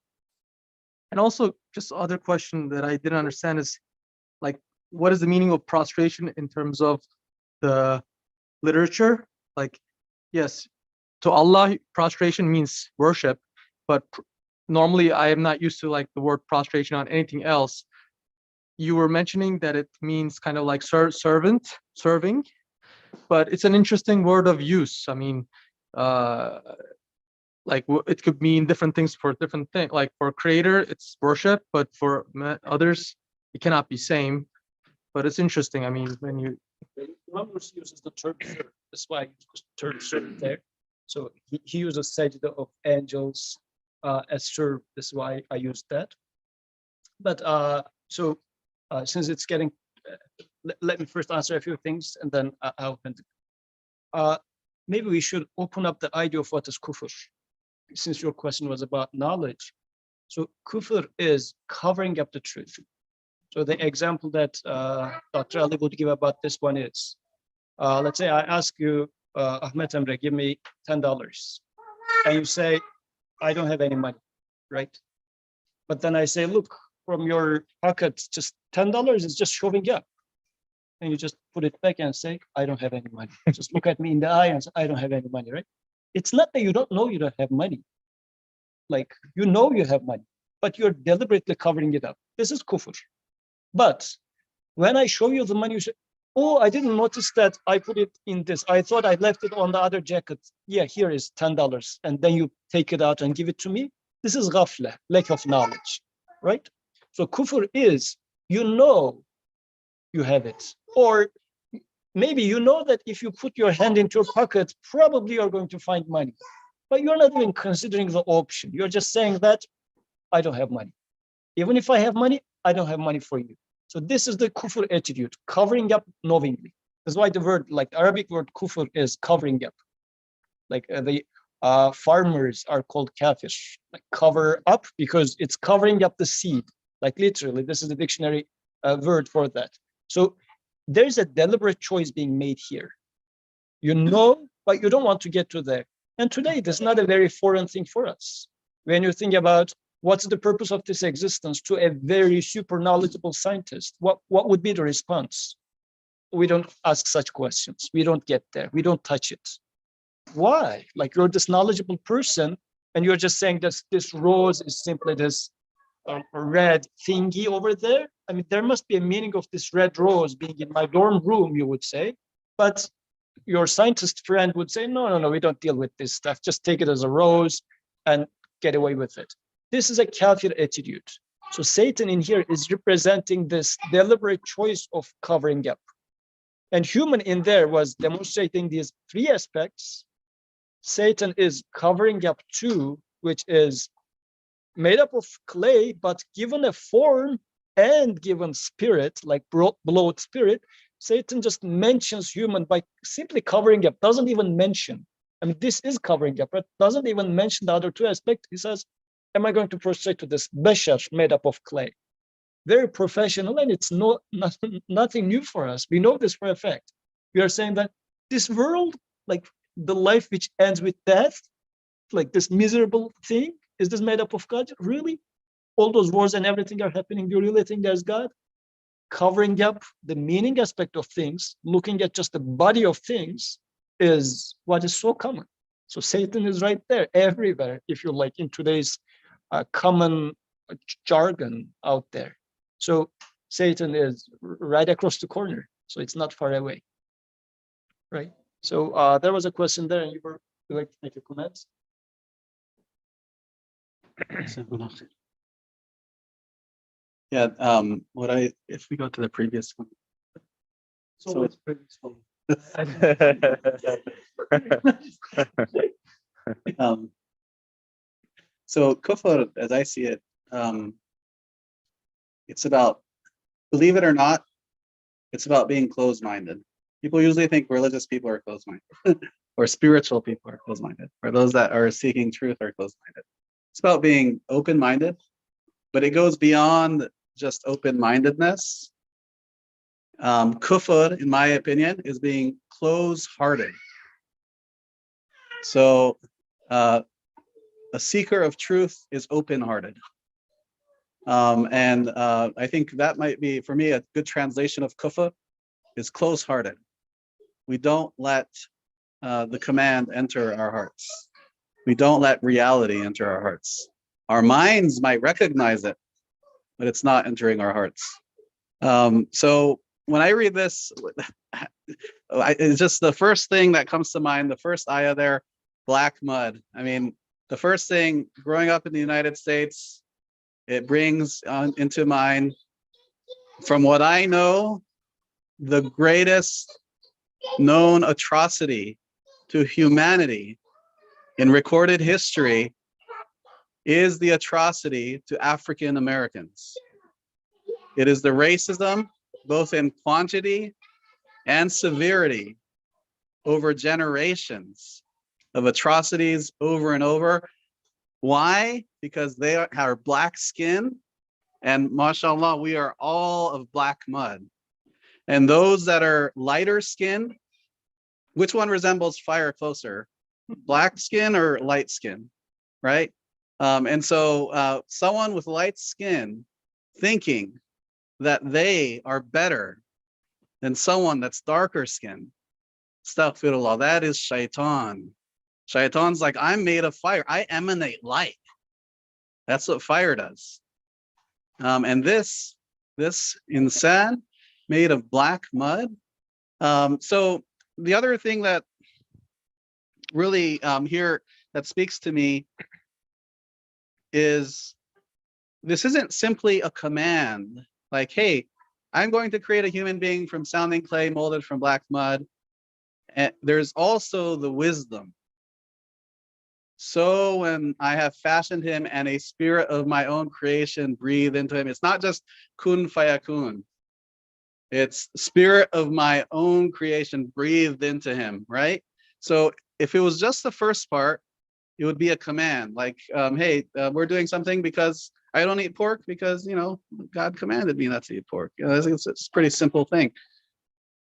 And also, just other question that I didn't understand is, like, what is the meaning of prostration in terms of the literature? Like, yes, to Allah, prostration means worship, but normally I am not used to like the word prostration on anything else. You were mentioning that it means kind of like serving, but it's an interesting word of use. I mean, like it could mean different things for different things. Like for creator, it's worship, but for others, it cannot be same. But it's interesting. I mean, when you Numbers uses the term serve. That's why I use the term serve there. So he uses sajda of angels as serve. That's why I use that. But since it's getting, let me first answer a few things, and then I'll continue. Maybe we should open up the idea of what is kufr, since your question was about knowledge. So kufr is covering up the truth. So the example that Dr. Ali would give about this one is, let's say I ask you, Ahmed Emre, give me $10. And you say, I don't have any money, right? But then I say, look, from your pocket, just $10 is just showing up. And you just put it back and say, I don't have any money. Just look at me in the eye and say, I don't have any money, right? It's not that you don't know you don't have money. Like, you know you have money, but you're deliberately covering it up. This is kufr. But when I show you the money, you say, oh, I didn't notice that I put it in this. I thought I left it on the other jacket. Yeah, here is $10. And then you take it out and give it to me. This is ghafla, lack of knowledge, right? So kufr is you know you have it. Or maybe you know that if you put your hand into your pocket, probably you're going to find money. But you're not even considering the option. You're just saying that I don't have money. Even if I have money, I don't have money for you. So this is the kufr attitude, covering up knowingly. That's why the word, like Arabic word kufr, is covering up. Like the farmers are called kafir, like cover up, because it's covering up the seed. Like literally, this is the dictionary word for that. So there's a deliberate choice being made here. You know, but you don't want to get to there. And today, this is not a very foreign thing for us. When you think about what's the purpose of this existence to a very super knowledgeable scientist, what would be the response? We don't ask such questions. We don't get there. We don't touch it. Why? Like, you're this knowledgeable person and you're just saying that this rose is simply this red thingy over there. I mean, there must be a meaning of this red rose being in my dorm room, you would say. But your scientist friend would say, no, we don't deal with this stuff. Just take it as a rose and get away with it. This is a kafir attitude. So Satan in here is representing this deliberate choice of covering up. And human in there was demonstrating these three aspects. Satan is covering up two, which is made up of clay, but given a form and given spirit, like blood spirit. Satan just mentions human by simply covering up, doesn't even mention. I mean, this is covering up, but doesn't even mention the other two aspects. He says, am I going to prostrate to this bashar made up of clay? Very professional, and it's nothing new for us. We know this for a fact. We are saying that this world, like the life which ends with death, like this miserable thing, is this made up of God? Really? All those wars and everything are happening. Do you really think there's God? Covering up the meaning aspect of things, looking at just the body of things, is what is so common. So Satan is right there, everywhere, if you like, in today's common jargon out there. So Satan is right across the corner, so it's not far away, right? So there was a question there, and you would like to make a comment? Yeah, if we go to the previous one. So it's previous one. So kufr, as I see it, it's about, believe it or not, it's about being closed-minded. People usually think religious people are closed-minded, or spiritual people are closed-minded, or those that are seeking truth are closed-minded. It's about being open-minded, but it goes beyond just open-mindedness. Kufr, in my opinion, is being close-hearted. So a seeker of truth is open-hearted. And I think that might be, for me, a good translation of kufr is close-hearted. We don't let the command enter our hearts. We don't let reality enter our hearts. Our minds might recognize it, but it's not entering our hearts. So when I read this, it's just the first thing that comes to mind, the first ayah there, black mud. I mean, the first thing, growing up in the United States, it brings into mind, from what I know, the greatest known atrocity to humanity in recorded history is the atrocity to African Americans. It is the racism, both in quantity and severity, over generations of atrocities over and over. Why? Because they are black skin, and mashallah, we are all of black mud. And those that are lighter skin, which one resembles fire closer? Black skin or light skin, right? And so someone with light skin thinking that they are better than someone that's darker skin, astaghfirullah, that is shaitan. Shaitan's like, I'm made of fire. I emanate light. That's what fire does. And this insan made of black mud. So the other thing that really here that speaks to me is this isn't simply a command Like, hey, I'm going to create a human being from sounding clay molded from black mud. And there's also the wisdom. So when I have fashioned him and a spirit of my own creation breathed into him, it's not just kun fayakun. It's spirit of my own creation breathed into him, right? So if it was just the first part, it would be a command like, hey, we're doing something because I don't eat pork because, God commanded me not to eat pork. It's a pretty simple thing.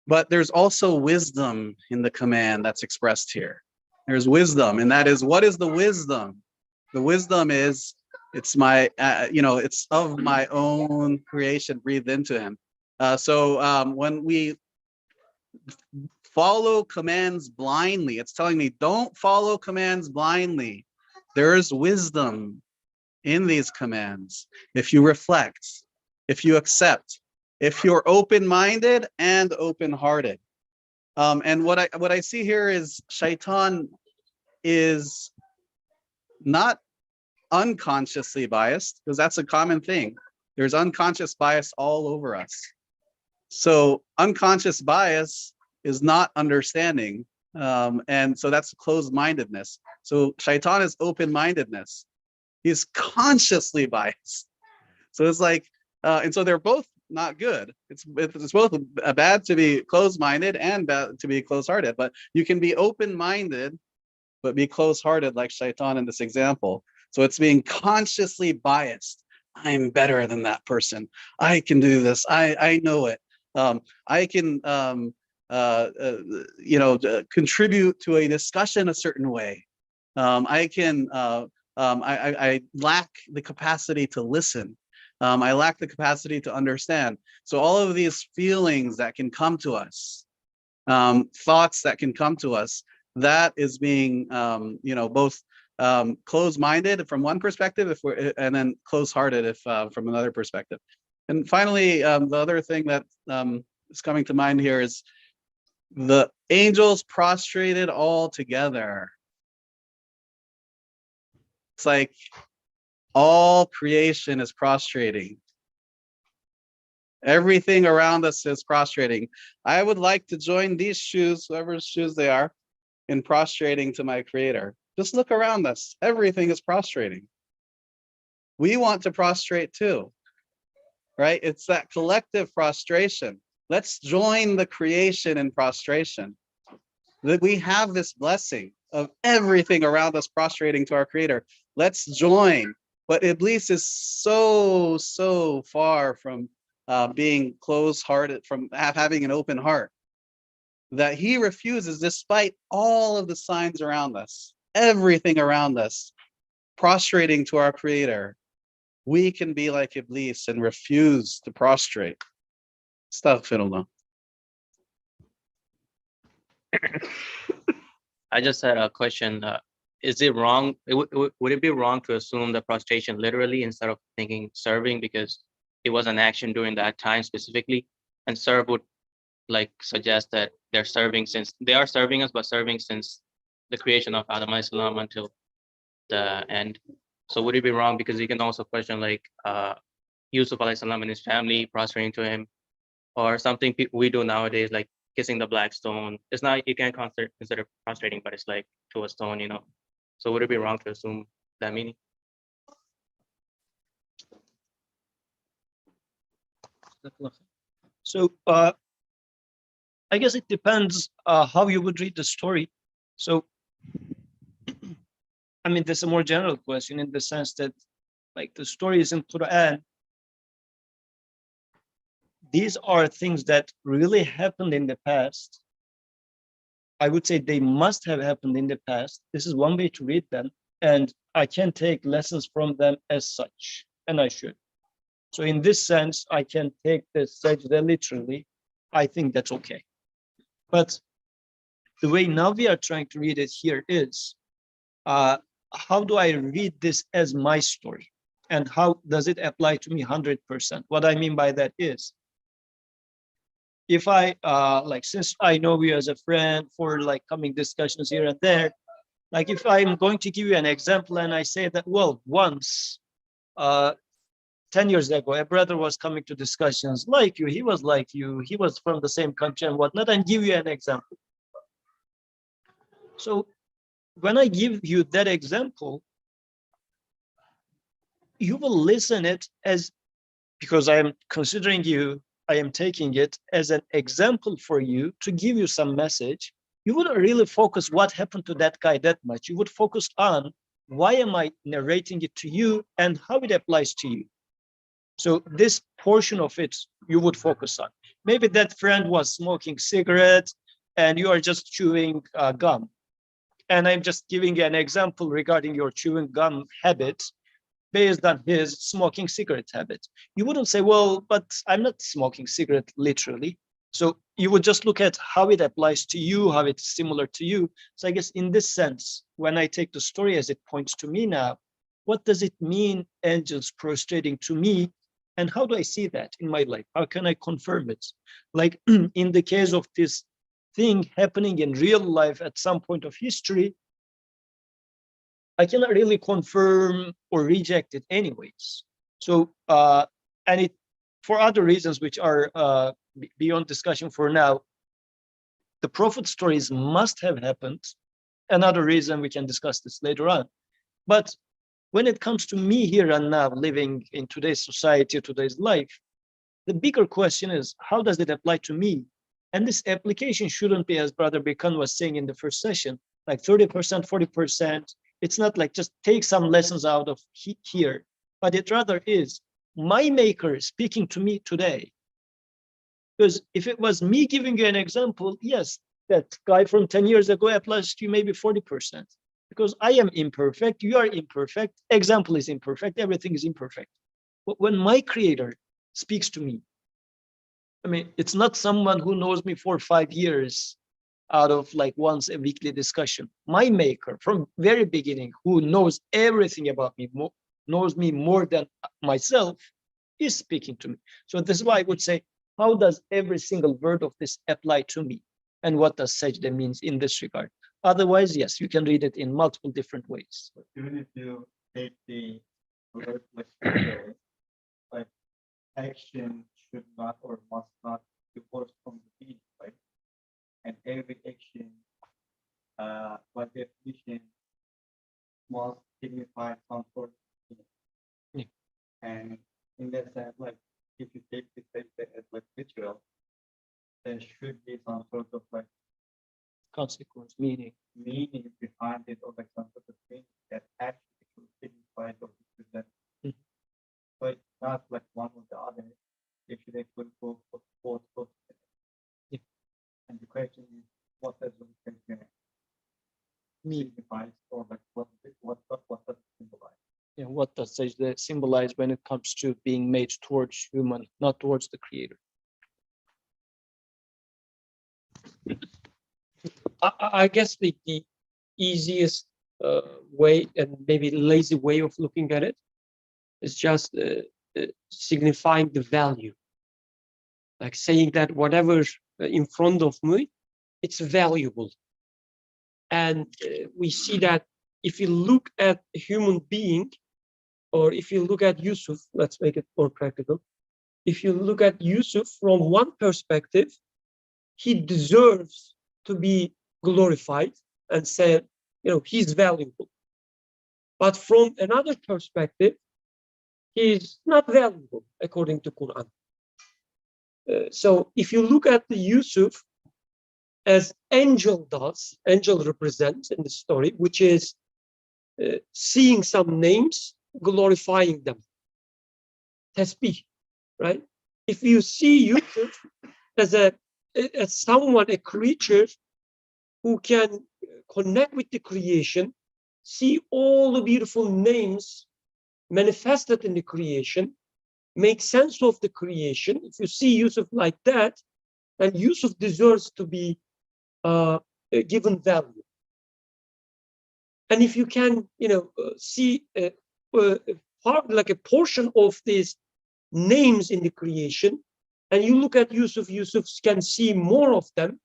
But there's also wisdom in the command that's expressed here. There's wisdom, and that is, what is the wisdom? The wisdom is, it's my, it's of my own creation breathed into him. So when we follow commands blindly, it's telling me, don't follow commands blindly. There is wisdom in these commands. If you reflect, if you accept, if you're open-minded and open-hearted. And what I see here is Shaitan is not unconsciously biased, because that's a common thing. There's unconscious bias all over us. So unconscious bias is not understanding. And so that's closed-mindedness. So Shaitan is open-mindedness. He's consciously biased. So it's like, and so they're both not good. It's both bad to be closed-minded and bad to be close-hearted. But you can be open-minded, but be close-hearted like Shaitan in this example. So it's being consciously biased. I'm better than that person. I can do this. I know it. I can, contribute to a discussion a certain way. I can. I lack the capacity to listen. I lack the capacity to understand. So all of these feelings that can come to us, thoughts that can come to us, that is being, both closed-minded from one perspective, and then close-hearted if from another perspective. And finally, the other thing that is coming to mind here is the angels prostrated all together. It's like all creation is prostrating. Everything around us is prostrating. I would like to join these shoes, whoever's shoes they are, in prostrating to my creator. Just look around us. Everything is prostrating. We want to prostrate too, right? It's that collective prostration. Let's join the creation in prostration. That we have this blessing of everything around us prostrating to our creator. Let's join. But Iblis is so far from being closed-hearted, from having an open heart, that he refuses, despite all of the signs around us, everything around us, prostrating to our creator. We can be like Iblis and refuse to prostrate. Astaghfirullah. I just had a question. Is it wrong? Would it be wrong to assume the prostration literally instead of thinking serving, because it was an action during that time specifically, and serve would like suggest that they're serving since they are serving us, but serving since the creation of Adam alayhi salam until the end. So would it be wrong? Because you can also question like Yusuf alayhi salam and his family prostrating to him, or something we do nowadays, like kissing the black stone. It's not, you can't consider prostrating, but it's like to a stone, So would it be wrong to assume that meaning? So I guess it depends how you would read the story. So I mean, this is a more general question in the sense that, like, the stories in Qur'an, these are things that really happened in the past. I would say they must have happened in the past. This is one way to read them, and I can take lessons from them as such, and I should. So in this sense, I can take the sajda literally. I think that's okay. But the way now we are trying to read it here is, how do I read this as my story? And how does it apply to me 100%? What I mean by that is, if I, since I know you as a friend for like coming discussions here and there, like if I'm going to give you an example and I say that, well, once 10 years ago, a brother was coming to discussions like you, he was like you, he was from the same country and whatnot, and give you an example. So when I give you that example, you will listen it as, because I am considering you, I am taking it as an example for you to give you some message. You wouldn't really focus what happened to that guy that much. You would focus on why am I narrating it to you and how it applies to you. So this portion of it you would focus on. Maybe that friend was smoking cigarette and you are just chewing gum. And I'm just giving an example regarding your chewing gum habit based on his smoking cigarette habit. You wouldn't say, well, but I'm not smoking cigarette literally. So you would just look at how it applies to you, how it's similar to you. So I guess in this sense, when I take the story as it points to me now, what does it mean, angels prostrating to me? And how do I see that in my life? How can I confirm it? Like in the case of this thing happening in real life at some point of history, I cannot really confirm or reject it anyways. So, and it, for other reasons which are beyond discussion for now, the prophet stories must have happened. Another reason, we can discuss this later on. But when it comes to me here and now, living in today's society, today's life, the bigger question is, how does it apply to me? And this application shouldn't be, as Brother Birkan was saying in the first session, like 30%, 40%. It's not like just take some lessons out of here, but it rather is my maker speaking to me today. Because if it was me giving you an example, yes, that guy from 10 years ago applies to you maybe 40%. Because I am imperfect, you are imperfect, example is imperfect, everything is imperfect. But when my creator speaks to me, I mean, it's not someone who knows me for 5 years out of like once a weekly discussion. My maker from very beginning, who knows everything about me, knows me more than myself, is speaking to me. So this is why I would say, how does every single word of this apply to me? And what does sajda means in this regard? Otherwise, yes, you can read it in multiple different ways. But even if you take the word like like action should not or must not divorce from the being, right? And every action, by definition, must signify some sort of meaning. And in that sense, like if you take the text as like literal, there should be some sort of like Consequence, meaning. meaning behind it, or like some sort of thing that actually should signify or represent. But it's not like one or the other. It should actually go for both. Yeah. And the question is, what does it signifies, or like what does it symbolize? Yeah, what does sajda symbolize when it comes to being made towards human, not towards the creator? I guess the easiest way and maybe lazy way of looking at it is just signifying the value. Like saying that whatever in front of me, it's valuable. And we see that if you look at a human being, or if you look at Yusuf, let's make it more practical. If you look at Yusuf from one perspective, he deserves to be glorified and said, you know, he's valuable. But from another perspective, he's not valuable according to Qur'an. So if you look at the Yusuf as angel does, angel represents in the story, which is seeing some names, glorifying them. Tasbih, right? If you see Yusuf as someone, a creature who can connect with the creation, see all the beautiful names manifested in the creation, make sense of the creation. If you see Yusuf like that, then Yusuf deserves to be given value. And if you can, you know, see part, like a portion of these names in the creation, and you look at Yusuf, Yusuf can see more of them,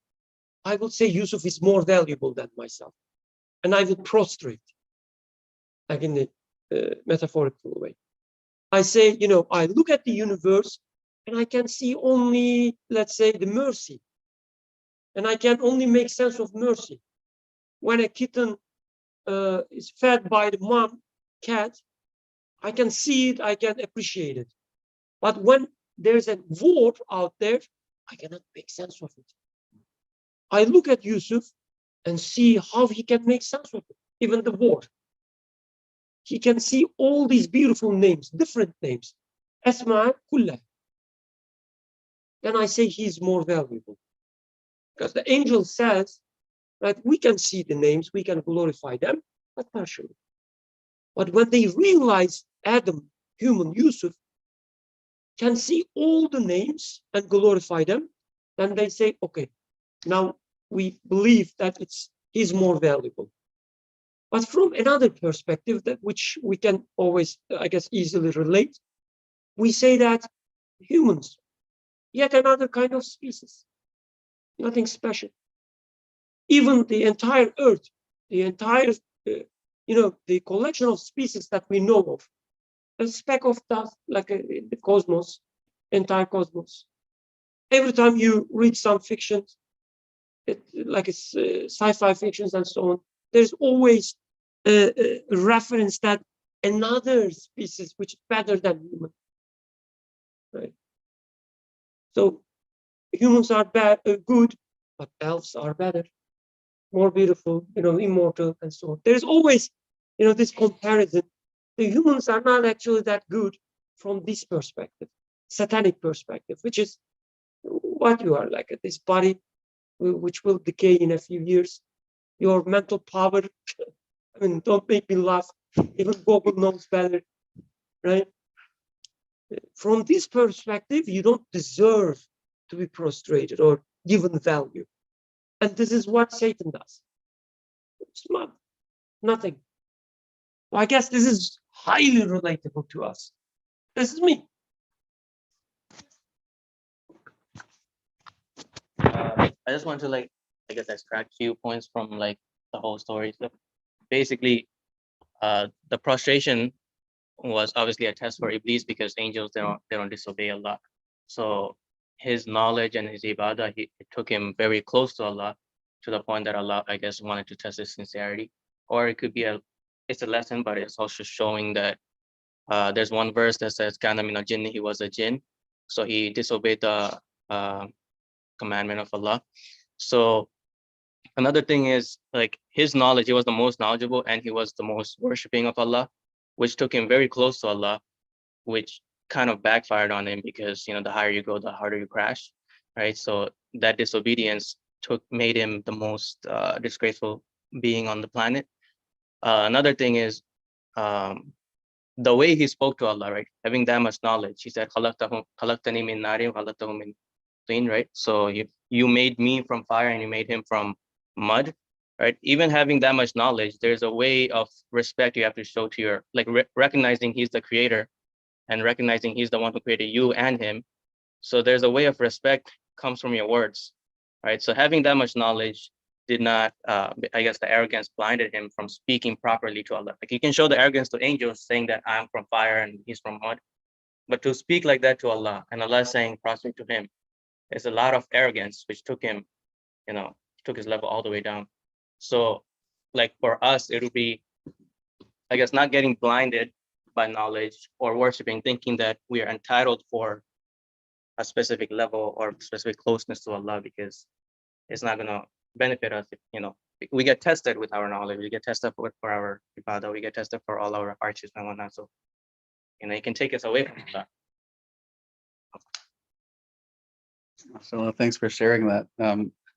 I would say Yusuf is more valuable than myself. And I will prostrate, like in the metaphorical way. I say, I look at the universe and I can see only, let's say, the mercy. And I can only make sense of mercy. When a kitten is fed by the mom cat, I can see it, I can appreciate it. But when there's a war out there, I cannot make sense of it. I look at Yusuf and see how he can make sense of it, even the war. He can see all these beautiful names, different names. Asma kullah. Then I say he's more valuable. Because the angel says that we can see the names, we can glorify them, but partially. But when they realize Adam, human Yusuf, can see all the names and glorify them, then they say, okay, now we believe that he's more valuable. But from another perspective, that which we can always, I guess, easily relate, we say that humans, yet another kind of species, nothing special. Even the entire earth, the entire, the collection of species that we know of, a speck of dust, like the cosmos, entire cosmos. Every time you read some fiction, like it's sci-fi fictions and so on, there's always a reference that another species which is better than human, right? So humans are bad, good, but elves are better, more beautiful, immortal, and so on. There's always, this comparison. The humans are not actually that good from this perspective, satanic perspective, which is what you are, like this body, which will decay in a few years. Your mental power, I mean, don't make me laugh. Even Google knows better, right? From this perspective, you don't deserve to be prostrated or given value. And this is what Satan does. It's not, nothing. Well, I guess this is highly relatable to us. This is me. I just want to I guess extract a few points from the whole story. So basically, the prostration was obviously a test for Iblis because angels they don't disobey Allah. So his knowledge and his ibadah, it took him very close to Allah, to the point that Allah, I guess, wanted to test his sincerity. Or it could be it's a lesson, but it's also showing that there's one verse that says kana min al-jinn, he was a jinn, so he disobeyed the commandment of Allah. So another thing is his knowledge, he was the most knowledgeable and he was the most worshiping of Allah, which took him very close to Allah, which kind of backfired on him because the higher you go, the harder you crash, right? So that disobedience made him the most disgraceful being on the planet. Another thing is the way he spoke to Allah, right? Having that much knowledge, he said, "Khalaqtani min nari wa khalaqtahu min tin," right? So you made me from fire and you made him from mud, right? Even having that much knowledge, there's a way of respect you have to show to your recognizing he's the creator and recognizing he's the one who created you and him. So there's a way of respect comes from your words, right? So having that much knowledge did not, I guess the arrogance blinded him from speaking properly to Allah. Like he can show the arrogance to angels saying that I'm from fire and he's from mud, but to speak like that to Allah and Allah saying prostrate to him, there's a lot of arrogance, which took him, took his level all the way down. So for us, it would be, I guess, not getting blinded by knowledge or worshiping, thinking that we are entitled for a specific level or specific closeness to Allah, because it's not going to benefit us if, we get tested with our knowledge, we get tested for our ibadah, we get tested for all our hardships and whatnot. So, it can take us away from that. So thanks for sharing that.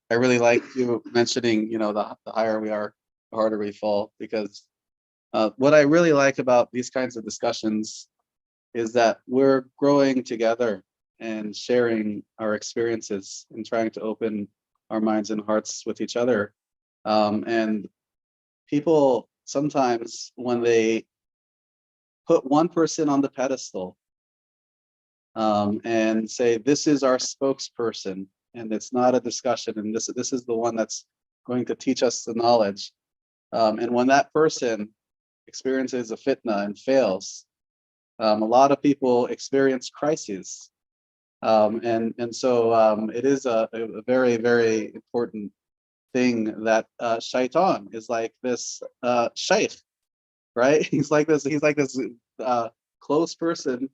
I really like you mentioning, the higher we are, the harder we fall, because what I really like about these kinds of discussions is that we're growing together and sharing our experiences and trying to open our minds and hearts with each other. And people sometimes, when they put one person on the pedestal and say, this is our spokesperson, and it's not a discussion, and this is the one that's going to teach us the knowledge. And when that person experiences a fitna and fails, A lot of people experience crises. And so it is a very, very important thing that shaitan is like this sheikh, right? He's like this close person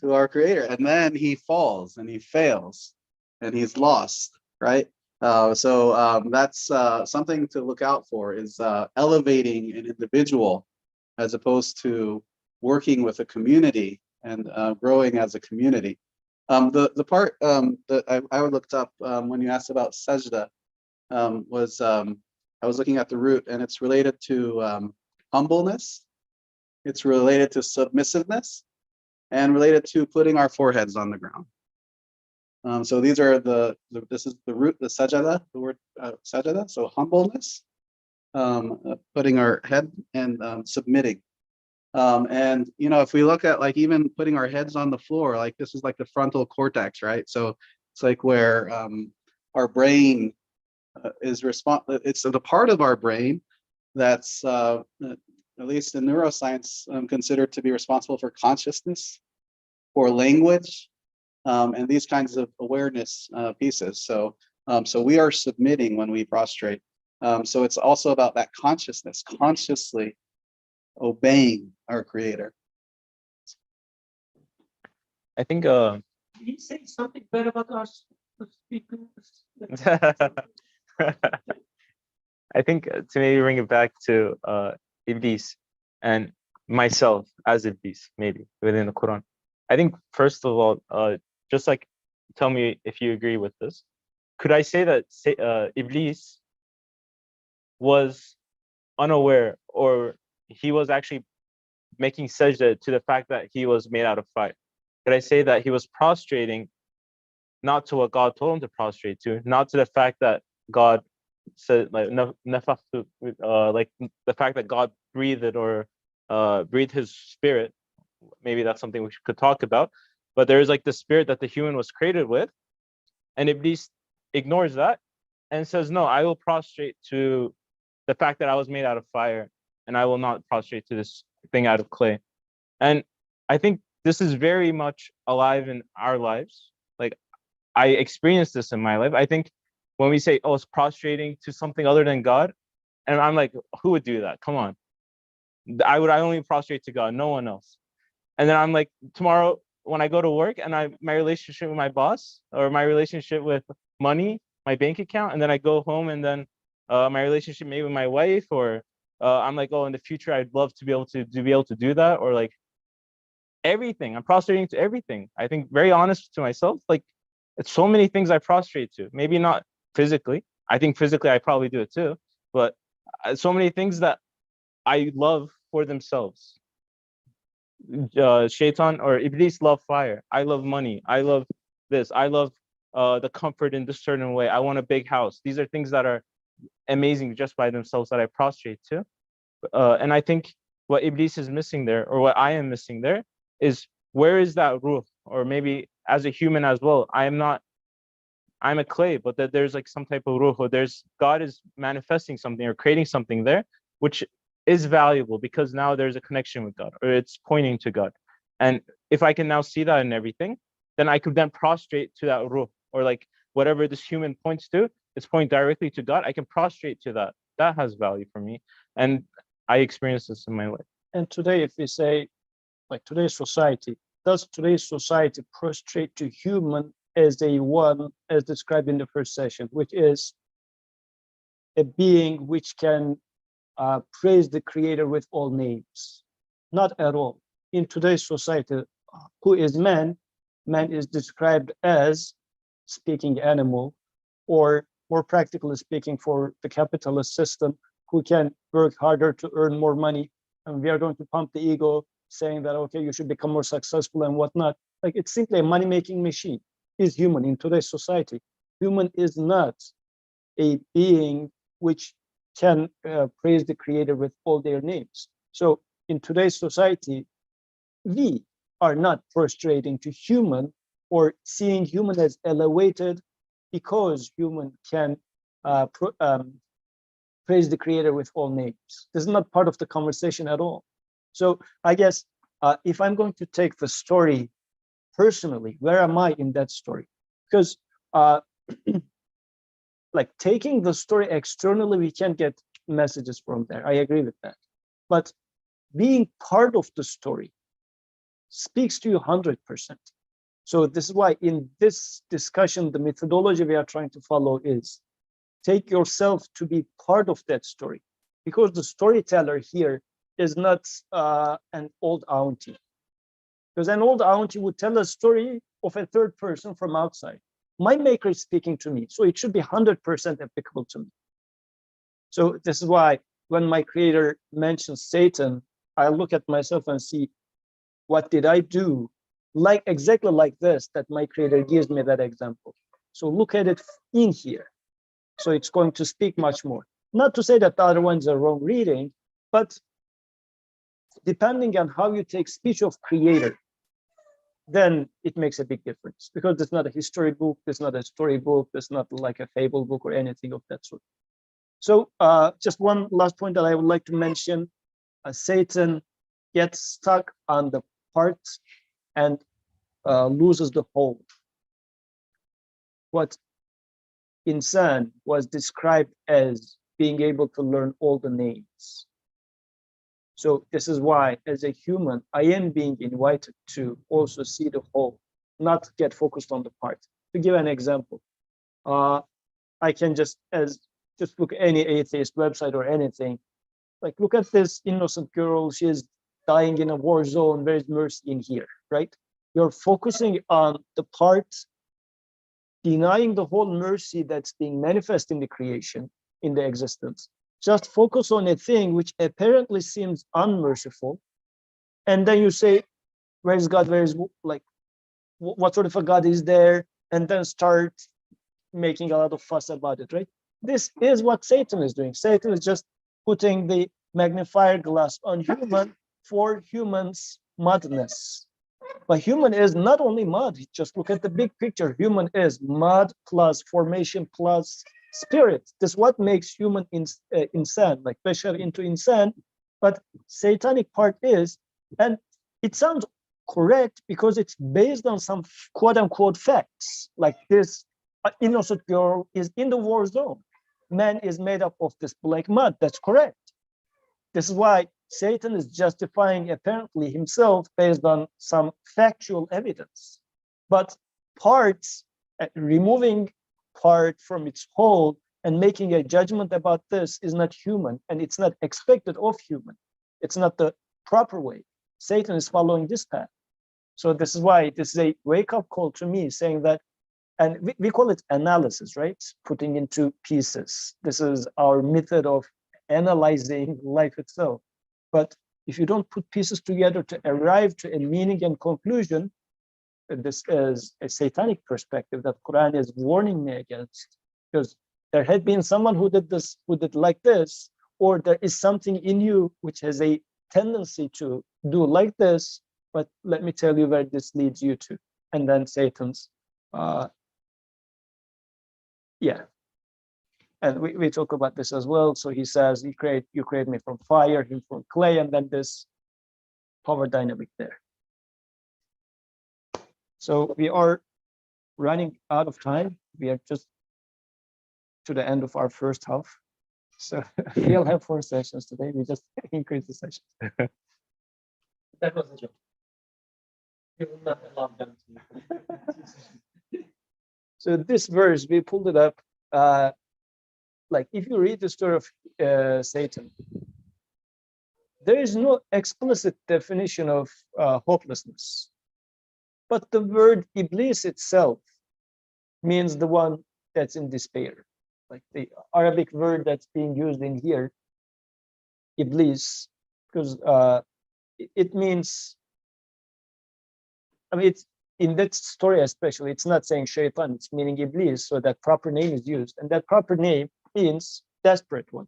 to our creator, and then he falls and he fails and he's lost, right? So that's something to look out for, is elevating an individual as opposed to working with a community and growing as a community. The part that I looked up when you asked about sajda was I was looking at the root, and it's related to humbleness, it's related to submissiveness, and related to putting our foreheads on the ground. So these are this is the root, the sajada, the word sajada. So humbleness, putting our head, and submitting. And you know, if we look at like even putting our heads on the floor, like this is like the frontal cortex, right? So it's like where our brain is it's the part of our brain that's at least in neuroscience considered to be responsible for consciousness, for language, and these kinds of awareness pieces. So so we are submitting when we prostrate. So it's also about that consciousness, consciously obeying our creator. I think Did he say something bad about us speakers? I think to maybe bring it back to Iblis and myself as Iblis, maybe within the Quran. I think first of all, just like tell me if you agree with this. Could I say that Iblis was unaware, or he was actually making sajda to the fact that he was made out of fire? Could I say that he was prostrating not to what God told him to prostrate to, not to the fact that God said, like like the fact that God breathed or breathed his spirit? Maybe that's something we could talk about. But there is like the spirit that the human was created with, and Iblis ignores that and says, no, I will prostrate to the fact that I was made out of fire, and I will not prostrate to this thing out of clay. And I think this is very much alive in our lives. Like, I experienced this in my life. I think when we say, oh, it's prostrating to something other than God, and I'm like, who would do that? Come on. I only prostrate to God, no one else. And then I'm like, tomorrow when I go to work and my relationship with my boss, or my relationship with money, my bank account, and then I go home, and then my relationship maybe with my wife, or I'm like, oh, in the future I'd love to be able to do that, or like everything. I'm prostrating to everything. I think, very honest to myself, like it's so many things I prostrate to. Maybe not physically. I think physically I probably do it too, but so many things that I love for themselves. Shaitan or Iblis love fire. I love money. I love this. I love the comfort in this certain way. I want a big house. These are things that are amazing just by themselves that I prostrate to. And I think what Iblis is missing there, or what I am missing there, is where is that ruh? Or maybe as a human as well, I'm a clay, but that there's like some type of ruh, or God is manifesting something or creating something there, which is valuable because now there's a connection with God, or it's pointing to God. And if I can now see that in everything, then I could then prostrate to that ruh, or like whatever this human points to, it's pointing directly to God. I can prostrate to that. That has value for me. And I experience this in my life. And today, if we say, like today's society, does today's society prostrate to human as a one, as described in the first session, which is a being which can praise the creator with all names? Not at all. In today's society, who is man? Man is described as speaking animal, or more practically speaking, for the capitalist system, who can work harder to earn more money. And we are going to pump the ego, saying that, okay, you should become more successful and whatnot. Like, it's simply a money-making machine. Is human in today's society? Human is not a being which can praise the creator with all their names. So in today's society, we are not prostrating to human or seeing human as elevated because human can praise the creator with all names. This is not part of the conversation at all. So I guess if I'm going to take the story personally, where am I in that story? Because like taking the story externally, we can get messages from there. I agree with that. But being part of the story speaks to you 100%. So this is why in this discussion, the methodology we are trying to follow is take yourself to be part of that story, because the storyteller here is not an old auntie. Because an old auntie would tell a story of a third person from outside. My maker is speaking to me, so it should be 100% applicable to me. So this is why when my creator mentions Satan, I look at myself and see, what did I do? Like exactly like this, that my creator gives me that example. So look at it in here. So it's going to speak much more. Not to say that the other ones are wrong reading, but depending on how you take speech of creator, then it makes a big difference, because it's not a history book, it's not a story book, it's not like a fable book or anything of that sort. So just one last point that I would like to mention, Satan gets stuck on the part and loses the whole. What insan was described as being able to learn all the names. So this is why, as a human, I am being invited to also see the whole, not get focused on the part. To give an example, I can just look at any atheist website or anything. Like, look at this innocent girl, she is dying in a war zone, there is mercy in here, right? You're focusing on the part, denying the whole mercy that's being manifest in the creation, in the existence. Just focus on a thing which apparently seems unmerciful, and then you say, where is God? Where is, like, what sort of a God is there? And then start making a lot of fuss about it, right? This is what Satan is doing. Satan is just putting the magnifier glass on human for humans' madness. But human is not only mud. Just look at the big picture. Human is mud plus formation plus spirit. This is what makes human insan, like bashar into insan. But satanic part is, and it sounds correct because it's based on some quote unquote facts, like this innocent girl is in the war zone. Man is made up of this black mud. That's correct. This is why Satan is justifying apparently himself based on some factual evidence. But parts, removing part from its whole and making a judgment about this is not human, and it's not expected of human. It's not the proper way. Satan is following this path. So this is why this is a wake-up call to me, saying that, and we call it analysis, right? Putting into pieces. This is our method of analyzing life itself. But if you don't put pieces together to arrive to a meaning and conclusion, this is a satanic perspective that Quran is warning me against. Because there had been someone who did this, who did like this, or there is something in you which has a tendency to do like this, but let me tell you where this leads you to. And then Satan's, yeah. And we talk about this as well. So he says, you create me from fire, him from clay, and then this power dynamic there. So we are running out of time. We are just to the end of our first half. So we'll have 4 sessions today. We just increase the sessions. That was a joke. We will not allow them to. So this verse, we pulled it up. Like if you read the story of Satan, there is no explicit definition of hopelessness. But the word Iblis itself means the one that's in despair. Like the Arabic word that's being used in here, Iblis, because it means, I mean, it's in that story especially, it's not saying shaitan, it's meaning Iblis, so that proper name is used, and that proper name means desperate one.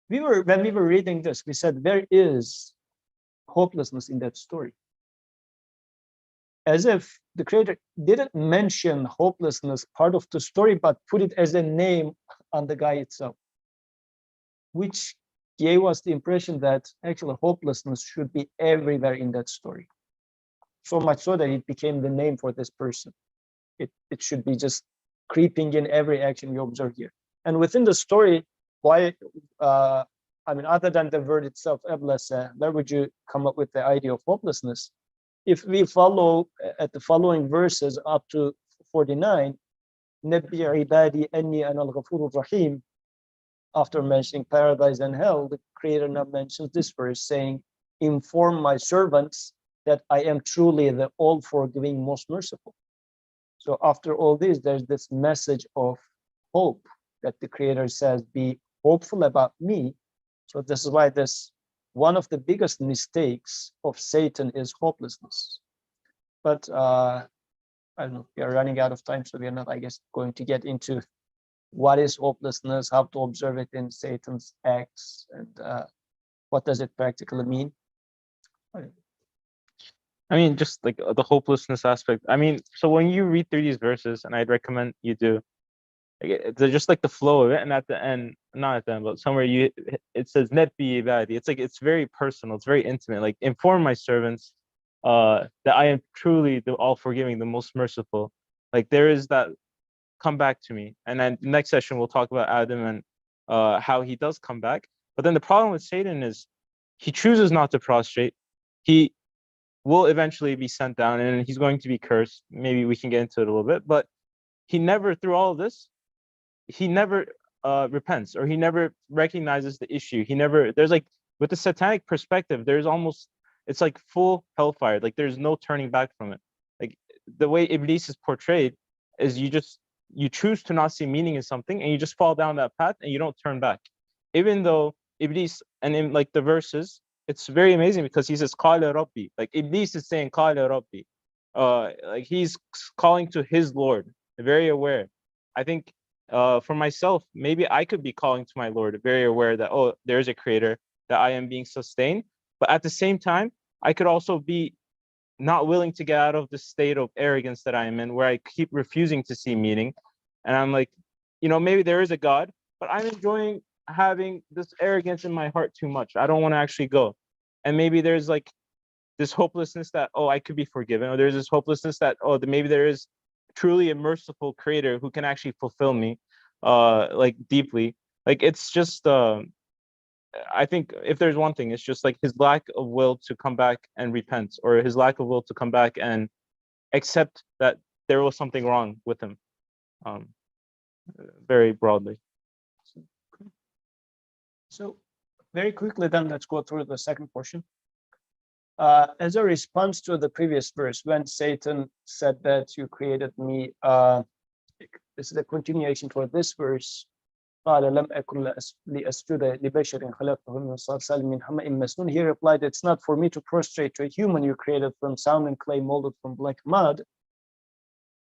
When we were reading this, we said there is hopelessness in that story. As if the creator didn't mention hopelessness part of the story, but put it as a name on the guy itself, which gave us the impression that actually hopelessness should be everywhere in that story. So much so that it became the name for this person. It should be just creeping in every action you observe here. And within the story, why, I mean, other than the word itself, ablasa, where would you come up with the idea of hopelessness? If we follow at the following verses up to 49, Nabbi ibadi anni ana al-ghafurur rahim, after mentioning paradise and hell, the Creator now mentions this verse saying, inform my servants that I am truly the all-forgiving, most merciful. So after all this, there's this message of hope that the Creator says, be hopeful about me. So this is why this one of the biggest mistakes of Satan is hopelessness. But I don't know, we are running out of time, so we are not, I guess, going to get into what is hopelessness, how to observe it in Satan's acts, and what does it practically mean. I mean, just like the hopelessness aspect. I mean, so when you read through these verses, and I'd recommend you do, they're just like the flow of it, and at the end, not at the end, but somewhere it says net bi ibadi. It's like it's very personal, it's very intimate. Like inform my servants that I am truly the all forgiving, the most merciful. Like there is that come back to me. And then next session we'll talk about Adam and how he does come back. But then the problem with Satan is he chooses not to prostrate. He will eventually be sent down and he's going to be cursed. Maybe we can get into it a little bit, but he never, through all of this, he never repents, or he never recognizes the issue. He never, there's like, with the satanic perspective, there's almost, it's like full hellfire. Like there's no turning back from it. Like the way Iblis is portrayed is you choose to not see meaning in something and you just fall down that path and you don't turn back. Even though Iblis, and in like the verses, it's very amazing because he says, Qala Rabbi. Like Iblis is saying, Qala Rabbi. Like he's calling to his Lord, very aware. I think for myself, maybe I could be calling to my Lord, very aware that, oh, there's a creator, that I am being sustained. But at the same time, I could also be not willing to get out of the state of arrogance that I am in, where I keep refusing to see meaning. And I'm like, maybe there is a God, but I'm enjoying having this arrogance in my heart too much. I don't want to actually go. And maybe there's like this hopelessness that, oh, I could be forgiven. Or there's this hopelessness that, oh, maybe there is truly a merciful creator who can actually fulfill me like deeply. Like it's just I think if there's one thing, it's just like his lack of will to come back and repent, or his lack of will to come back and accept that there was something wrong with him, very broadly. So very quickly then, let's go through the second portion. As a response to the previous verse, when Satan said that you created me, this is a continuation for this verse. قال لم أكن لأسجد لبشر خلقته من صلصال من حمأ مسنون. He replied, it's not for me to prostrate to a human you created from sound and clay molded from black mud.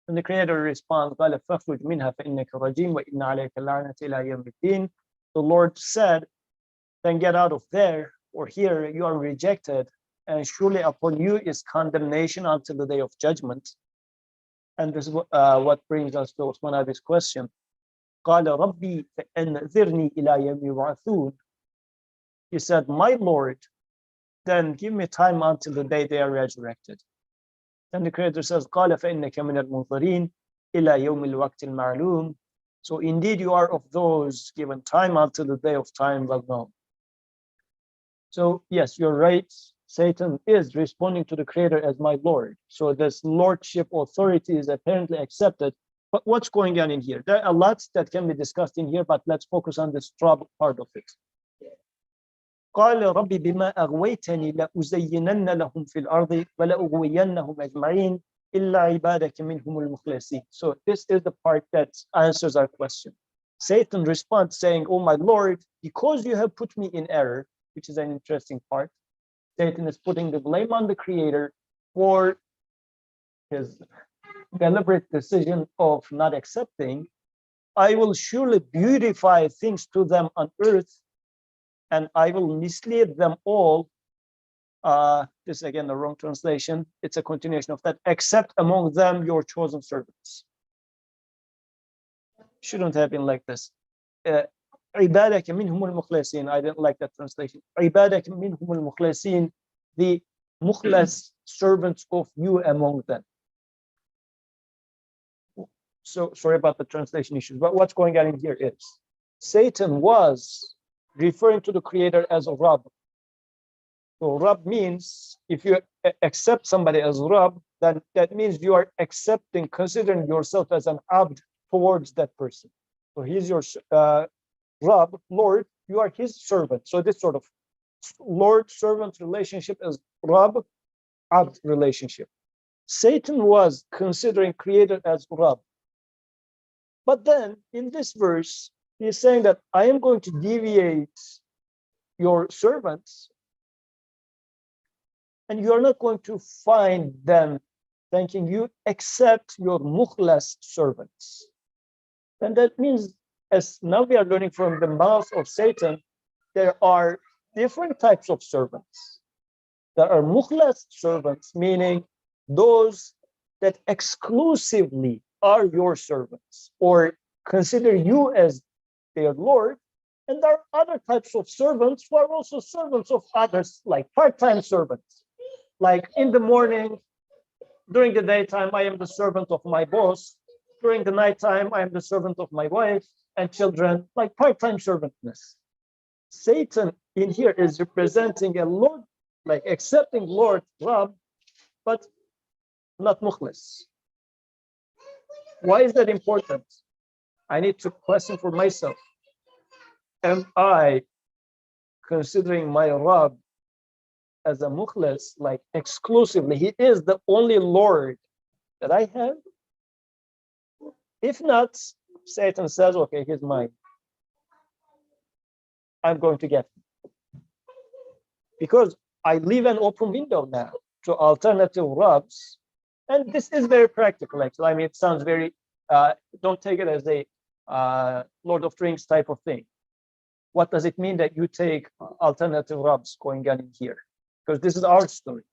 And the Creator responds, قال فاخرج منها فإنك رجيم وإن عليك اللعنة إلى يوم الدين. The Lord said, then get out of there, or here you are rejected, and surely upon you is condemnation until the day of judgment. And this is what brings us to Osman Abi's question. قال ربي فأنذرني إلى يوم يبعثون. He said, my Lord, then give me time until the day they are resurrected. Then the Creator says, قال فإنك من المنظرين إلى يوم الوقت المعلوم. So indeed you are of those given time until the day of time well known. So yes, you're right. Satan is responding to the Creator as my Lord. So this lordship authority is apparently accepted. But what's going on in here? There are lots that can be discussed in here, but let's focus on this trouble part of it. قال رب بما أغويتني لأزينن لهم في الأرض ولأغوينهم أجمعين إلا عبادك منهم المخلصين. So this is the part that answers our question. Satan responds saying, oh my Lord, because you have put me in error, which is an interesting part. Satan is putting the blame on the Creator for his deliberate decision of not accepting. I will surely beautify things to them on earth, and I will mislead them all. This is again the wrong translation. It's a continuation of that. Except among them your chosen servants. Shouldn't have been like this. عبادك منهم المخلصين. I didn't like that translation. عبادك منهم المخلصين, the mukhlas servants of you among them. So sorry about the translation issues, but what's going on in here is Satan was referring to the creator as a Rabb. So Rabb means if you accept somebody as Rabb, then that means you are accepting, considering yourself as an abd towards that person. So he's your Rabb, Lord, you are his servant. So this sort of Lord-servant relationship is Rabb-abd relationship. Satan was considering creator as Rabb. But then in this verse, he's saying that I am going to deviate your servants, and you are not going to find them thanking you except your mukhlas servants. And that means, as now we are learning from the mouth of Satan, there are different types of servants. There are mukhlas servants, meaning those that exclusively are your servants or consider you as their Lord. And there are other types of servants who are also servants of others, like part-time servants. Like in the morning, during the daytime, I am the servant of my boss. During the nighttime, I am the servant of my wife and children, like part-time servantness. Satan in here is representing a Lord, like accepting Lord, Rabb, but not mukhlis. Why is that important? I need to question for myself. Am I considering my Rabb as a mukhlis, like exclusively, he is the only Lord that I have? If not, Satan says, okay, he's mine. I'm going to get him. Because I leave an open window now to alternative Rabbs. And this is very practical, actually. I mean, it sounds very, don't take it as a Lord of the Rings type of thing. What does it mean that you take alternative Rabbs going on in here? Because this is our story.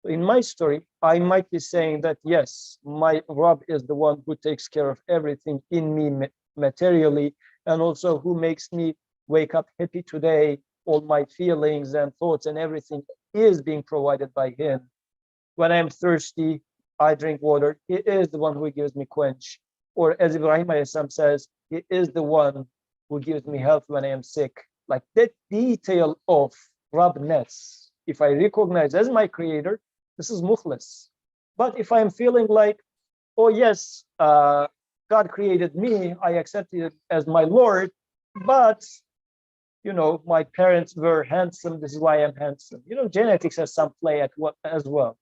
In my story, I might be saying that, yes, my Rabb is the one who takes care of everything in me materially, and also who makes me wake up happy today. All my feelings and thoughts and everything is being provided by him. When I'm thirsty, I drink water. He is the one who gives me quench. Or as Ibrahim Alayhi says, he is the one who gives me health when I am sick. Like that detail of Rabbness, if I recognize as my creator, this is mukhlis. But if I'm feeling like, oh yes, God created me, I accept it as my Lord, but you know, my parents were handsome, this is why I'm handsome. You know, genetics has some play at what as well.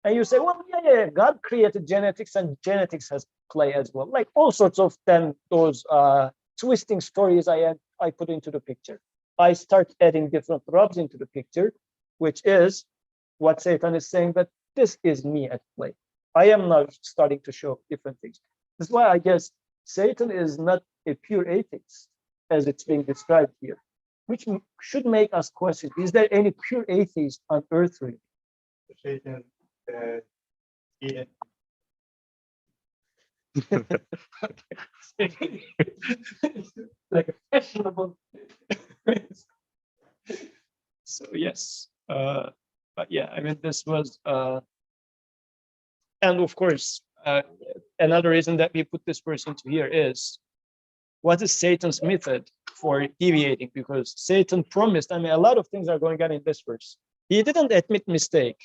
And you say, well, yeah, God created genetics and genetics has play as well. Like all sorts of then those twisting stories I put into the picture. I start adding different Rabbs into the picture, which is what Satan is saying, that this is me at play. I am now starting to show different things. That's why I guess Satan is not a pure atheist, as it's being described here, which should make us question, is there any pure atheist on earth really? Satan Eden. Like a fashionable. So yes, but yeah, I mean, this was, and of course, another reason that we put this verse into here is, what is Satan's method for deviating? Because Satan promised, I mean, a lot of things are going on in this verse. He didn't admit mistake,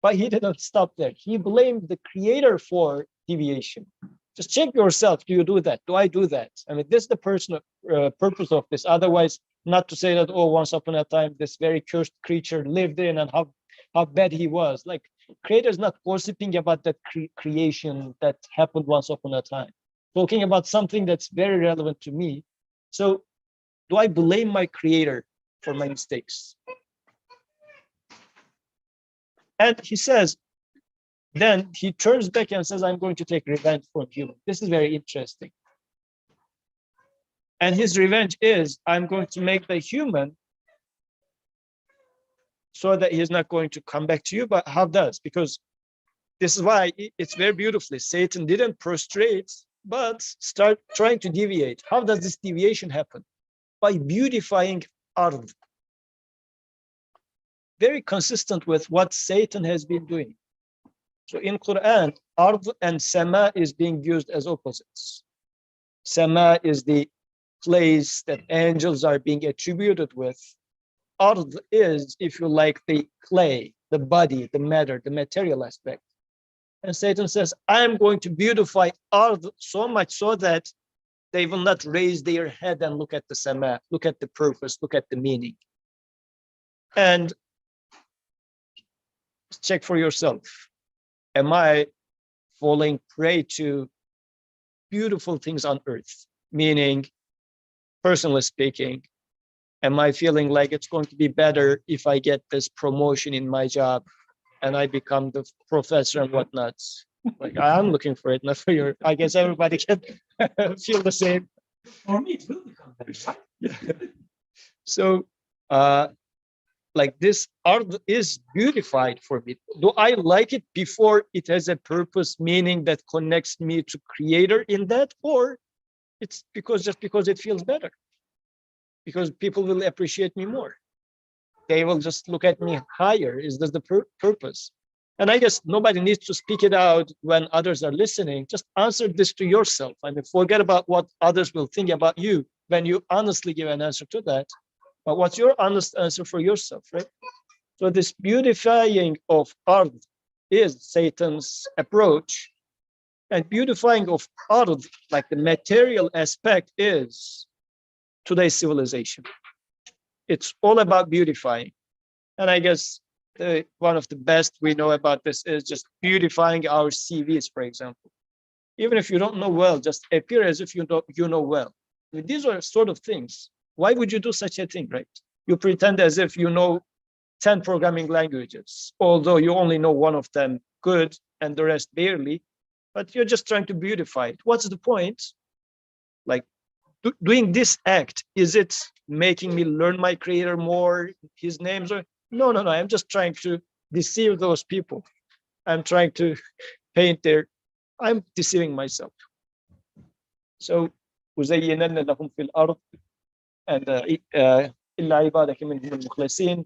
but he didn't stop there. He blamed the creator for deviation. Just check yourself. Do you do that? Do I do that? I mean, this is the personal purpose of this. Otherwise, not to say that, oh, once upon a time, this very cursed creature lived in and how bad he was. Like, creator is not gossiping about that creation that happened once upon a time. Talking about something that's very relevant to me. So do I blame my creator for my mistakes? And he says, then he turns back and says, I'm going to take revenge from human. This is very interesting. And his revenge is, I'm going to make the human so that he's not going to come back to you. But how does? Because this is why it's very beautifully, Satan didn't prostrate, but start trying to deviate. How does this deviation happen? by beautifying ard. Very consistent with what Satan has been doing. So in Quran, ard and sama is being used as opposites. Sama is the place that angels are being attributed with. Ard is, if you like, the clay, the body, the matter, the material aspect. And Satan says, I am going to beautify ard so much so that they will not raise their head and look at the sama, look at the purpose, look at the meaning. And check for yourself. Am I falling prey to beautiful things on earth? Meaning, personally speaking, am I feeling like it's going to be better if I get this promotion in my job and I become the professor and whatnot? Like, I'm looking for it, not for your, I guess everybody can feel the same. For me, it will become better. So, like this art is beautified for me. Do I like it before it has a purpose, meaning that connects me to creator in that, or it's just because it feels better? Because people will appreciate me more. They will just look at me higher. Is this the purpose? And I guess nobody needs to speak it out when others are listening. Just answer this to yourself. I mean, forget about what others will think about you when you honestly give an answer to that. But what's your honest answer for yourself, right? So this beautifying of art is Satan's approach. And beautifying of art, like the material aspect, is today's civilization. It's all about beautifying. And I guess one of the best we know about this is just beautifying our CVs, for example. Even if you don't know well, just appear as if you know well. I mean, these are sort of things. Why would you do such a thing, right? You pretend as if you know 10 programming languages, although you only know one of them good and the rest barely, but you're just trying to beautify it. What's the point? Like, doing this act, is it making me learn my creator more, his names? Or no, I'm just trying to deceive those people. I'm trying to paint I'm deceiving myself. So وزيننا لهم في الأرض and إلا عبادك منهم المخلصين.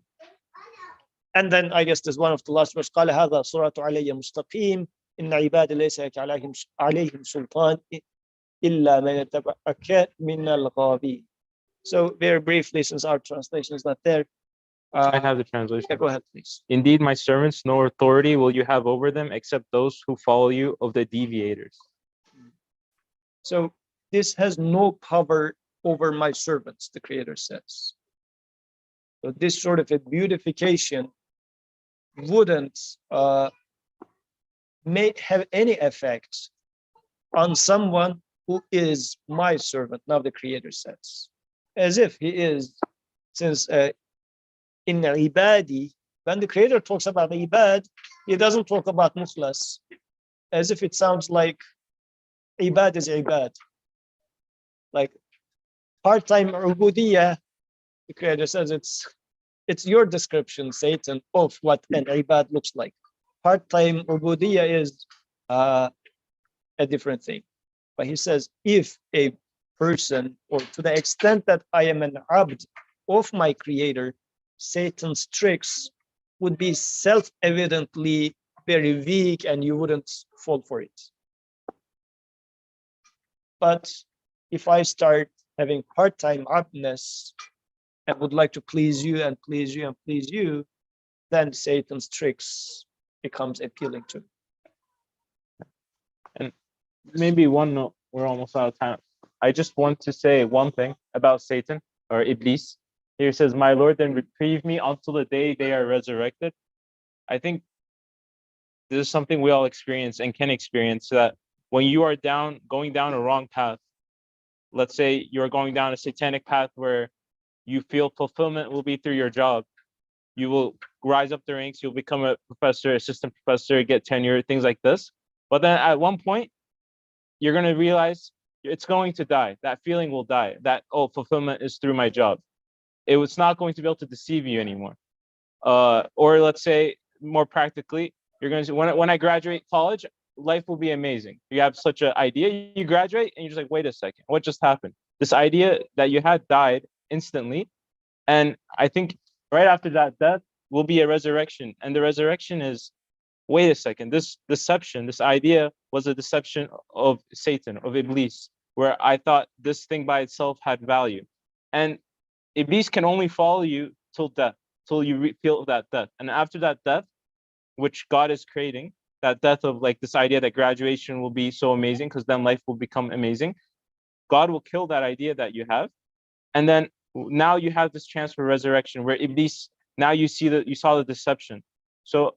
And then I guess there's one of the last verse, قال هذا صراط علي مستقيم إن عبادي ليس لك عليهم سلطان إلا من يتبعك من الغاوين. So very briefly, since our translation is not there, I have the translation. yeah, go ahead, please. Indeed, my servants, no authority will you have over them except those who follow you of the deviators. So this has no power over my servants, the Creator says. So this sort of a beautification wouldn't have any effect on someone who is my servant, now the Creator says. As if he is, since in ibadi, when the Creator talks about ibad, he doesn't talk about mukhlas, as if it sounds like ibad is ibad. Like part-time ubudiyah, the Creator says it's your description, Satan, of what an ibad looks like. Part-time ubudiyah is a different thing. But he says, if a person, or to the extent that I am an abd of my Creator, Satan's tricks would be self-evidently very weak and you wouldn't fall for it. But if I start having part-time abdness and would like to please you and please you and please you, then Satan's tricks becomes appealing to me. And maybe one note, we're almost out of time. I just want to say one thing about Satan or Iblis. Here it says, my Lord, then reprieve me until the day they are resurrected. I think this is something we all experience and can experience, that when you are going down a wrong path, let's say you're going down a satanic path where you feel fulfillment will be through your job, you will rise up the ranks, you'll become a professor, assistant professor, get tenure, things like this. But then at one point, you're going to realize it's going to die. That feeling will die. That, oh, fulfillment is through my job. It's not going to be able to deceive you anymore. Or let's say more practically, you're going to say, when I graduate college, life will be amazing. You have such an idea, you graduate and you're just like, wait a second, what just happened? This idea that you had died, instantly. And I think right after that death will be a resurrection. And the resurrection is, wait a second, this deception, this idea was a deception of Satan, of Iblis, where I thought this thing by itself had value. And Iblis can only follow you till death, till you feel that death. And after that death, which God is creating, that death of like this idea that graduation will be so amazing because then life will become amazing. God will kill that idea that you have. And then now you have this chance for resurrection where Iblis, now you saw the deception. So,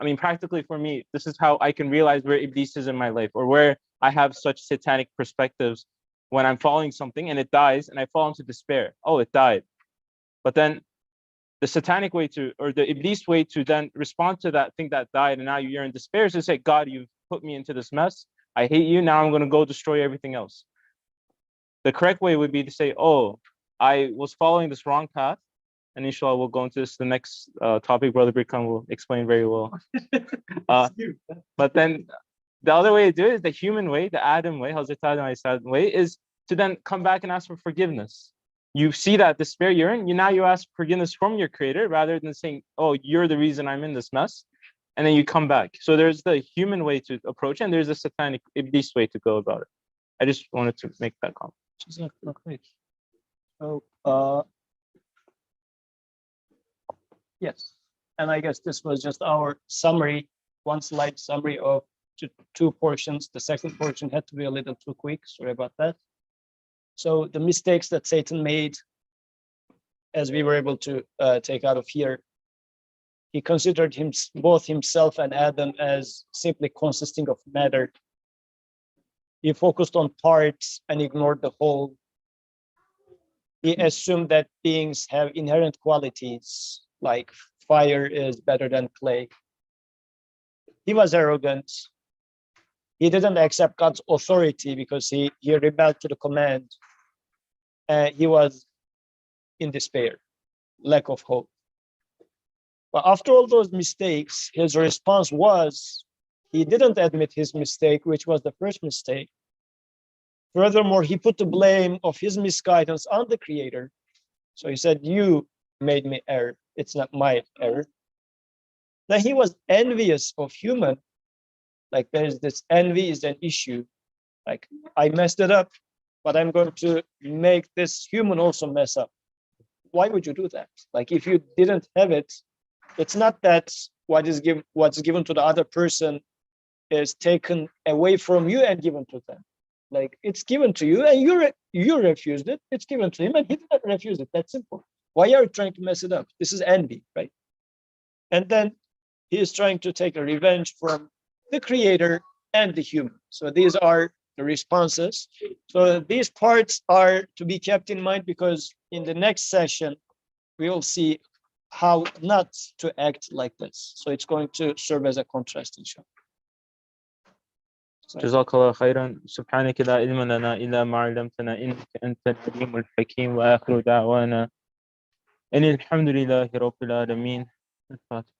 I mean, practically for me, this is how I can realize where Iblis is in my life, or where I have such satanic perspectives when I'm following something and it dies and I fall into despair. Oh, it died. But then the satanic way to, or the Iblis way to then respond to that thing that died and now you're in despair is to say, God, you've put me into this mess. I hate you. Now I'm going to go destroy everything else. The correct way would be to say, oh, I was following this wrong path. And inshallah, we'll go into this. The next topic, Brother Birkan will explain very well. But then the other way to do it is the human way, the Adam way, Hazrat Adam way, is to then come back and ask for forgiveness. You see that despair you're in, now you ask forgiveness from your creator rather than saying, oh, you're the reason I'm in this mess. And then you come back. So there's the human way to approach it, and there's the satanic Iblis way to go about it. I just wanted to make that comment. So, yes, and I guess this was just our summary, one slide summary of two portions. The second portion had to be a little too quick. Sorry about that. So the mistakes that Satan made, as we were able to take out of here, he considered both himself and Adam as simply consisting of matter. He focused on parts and ignored the whole. He assumed that beings have inherent qualities, like fire is better than clay. He was arrogant. He didn't accept God's authority because he rebelled to the command. He was in despair, lack of hope. But after all those mistakes, his response was, he didn't admit his mistake, which was the first mistake. Furthermore, he put the blame of his misguidance on the Creator. So he said, you made me err. It's not my error. Then he was envious of human. Like there's this envy is an issue. Like I messed it up, but I'm going to make this human also mess up. Why would you do that? Like if you didn't have it, it's not that what's given to the other person is taken away from you and given to them. Like it's given to you and you refused it. It's given to him and he didn't refuse it. That's simple. Why are you trying to mess it up? This is envy, right? And then he is trying to take a revenge from the Creator and the human. So these are the responses. So these parts are to be kept in mind because in the next session, we will see how not to act like this. So it's going to serve as a contrast, inshallah. جزاك الله خيرا. سبحانك لا علم لنا إلا ما علمتنا إنك أنت العليم الحكيم. وآخر دعوانا أن الحمد لله رب العالمين. الفاتحة.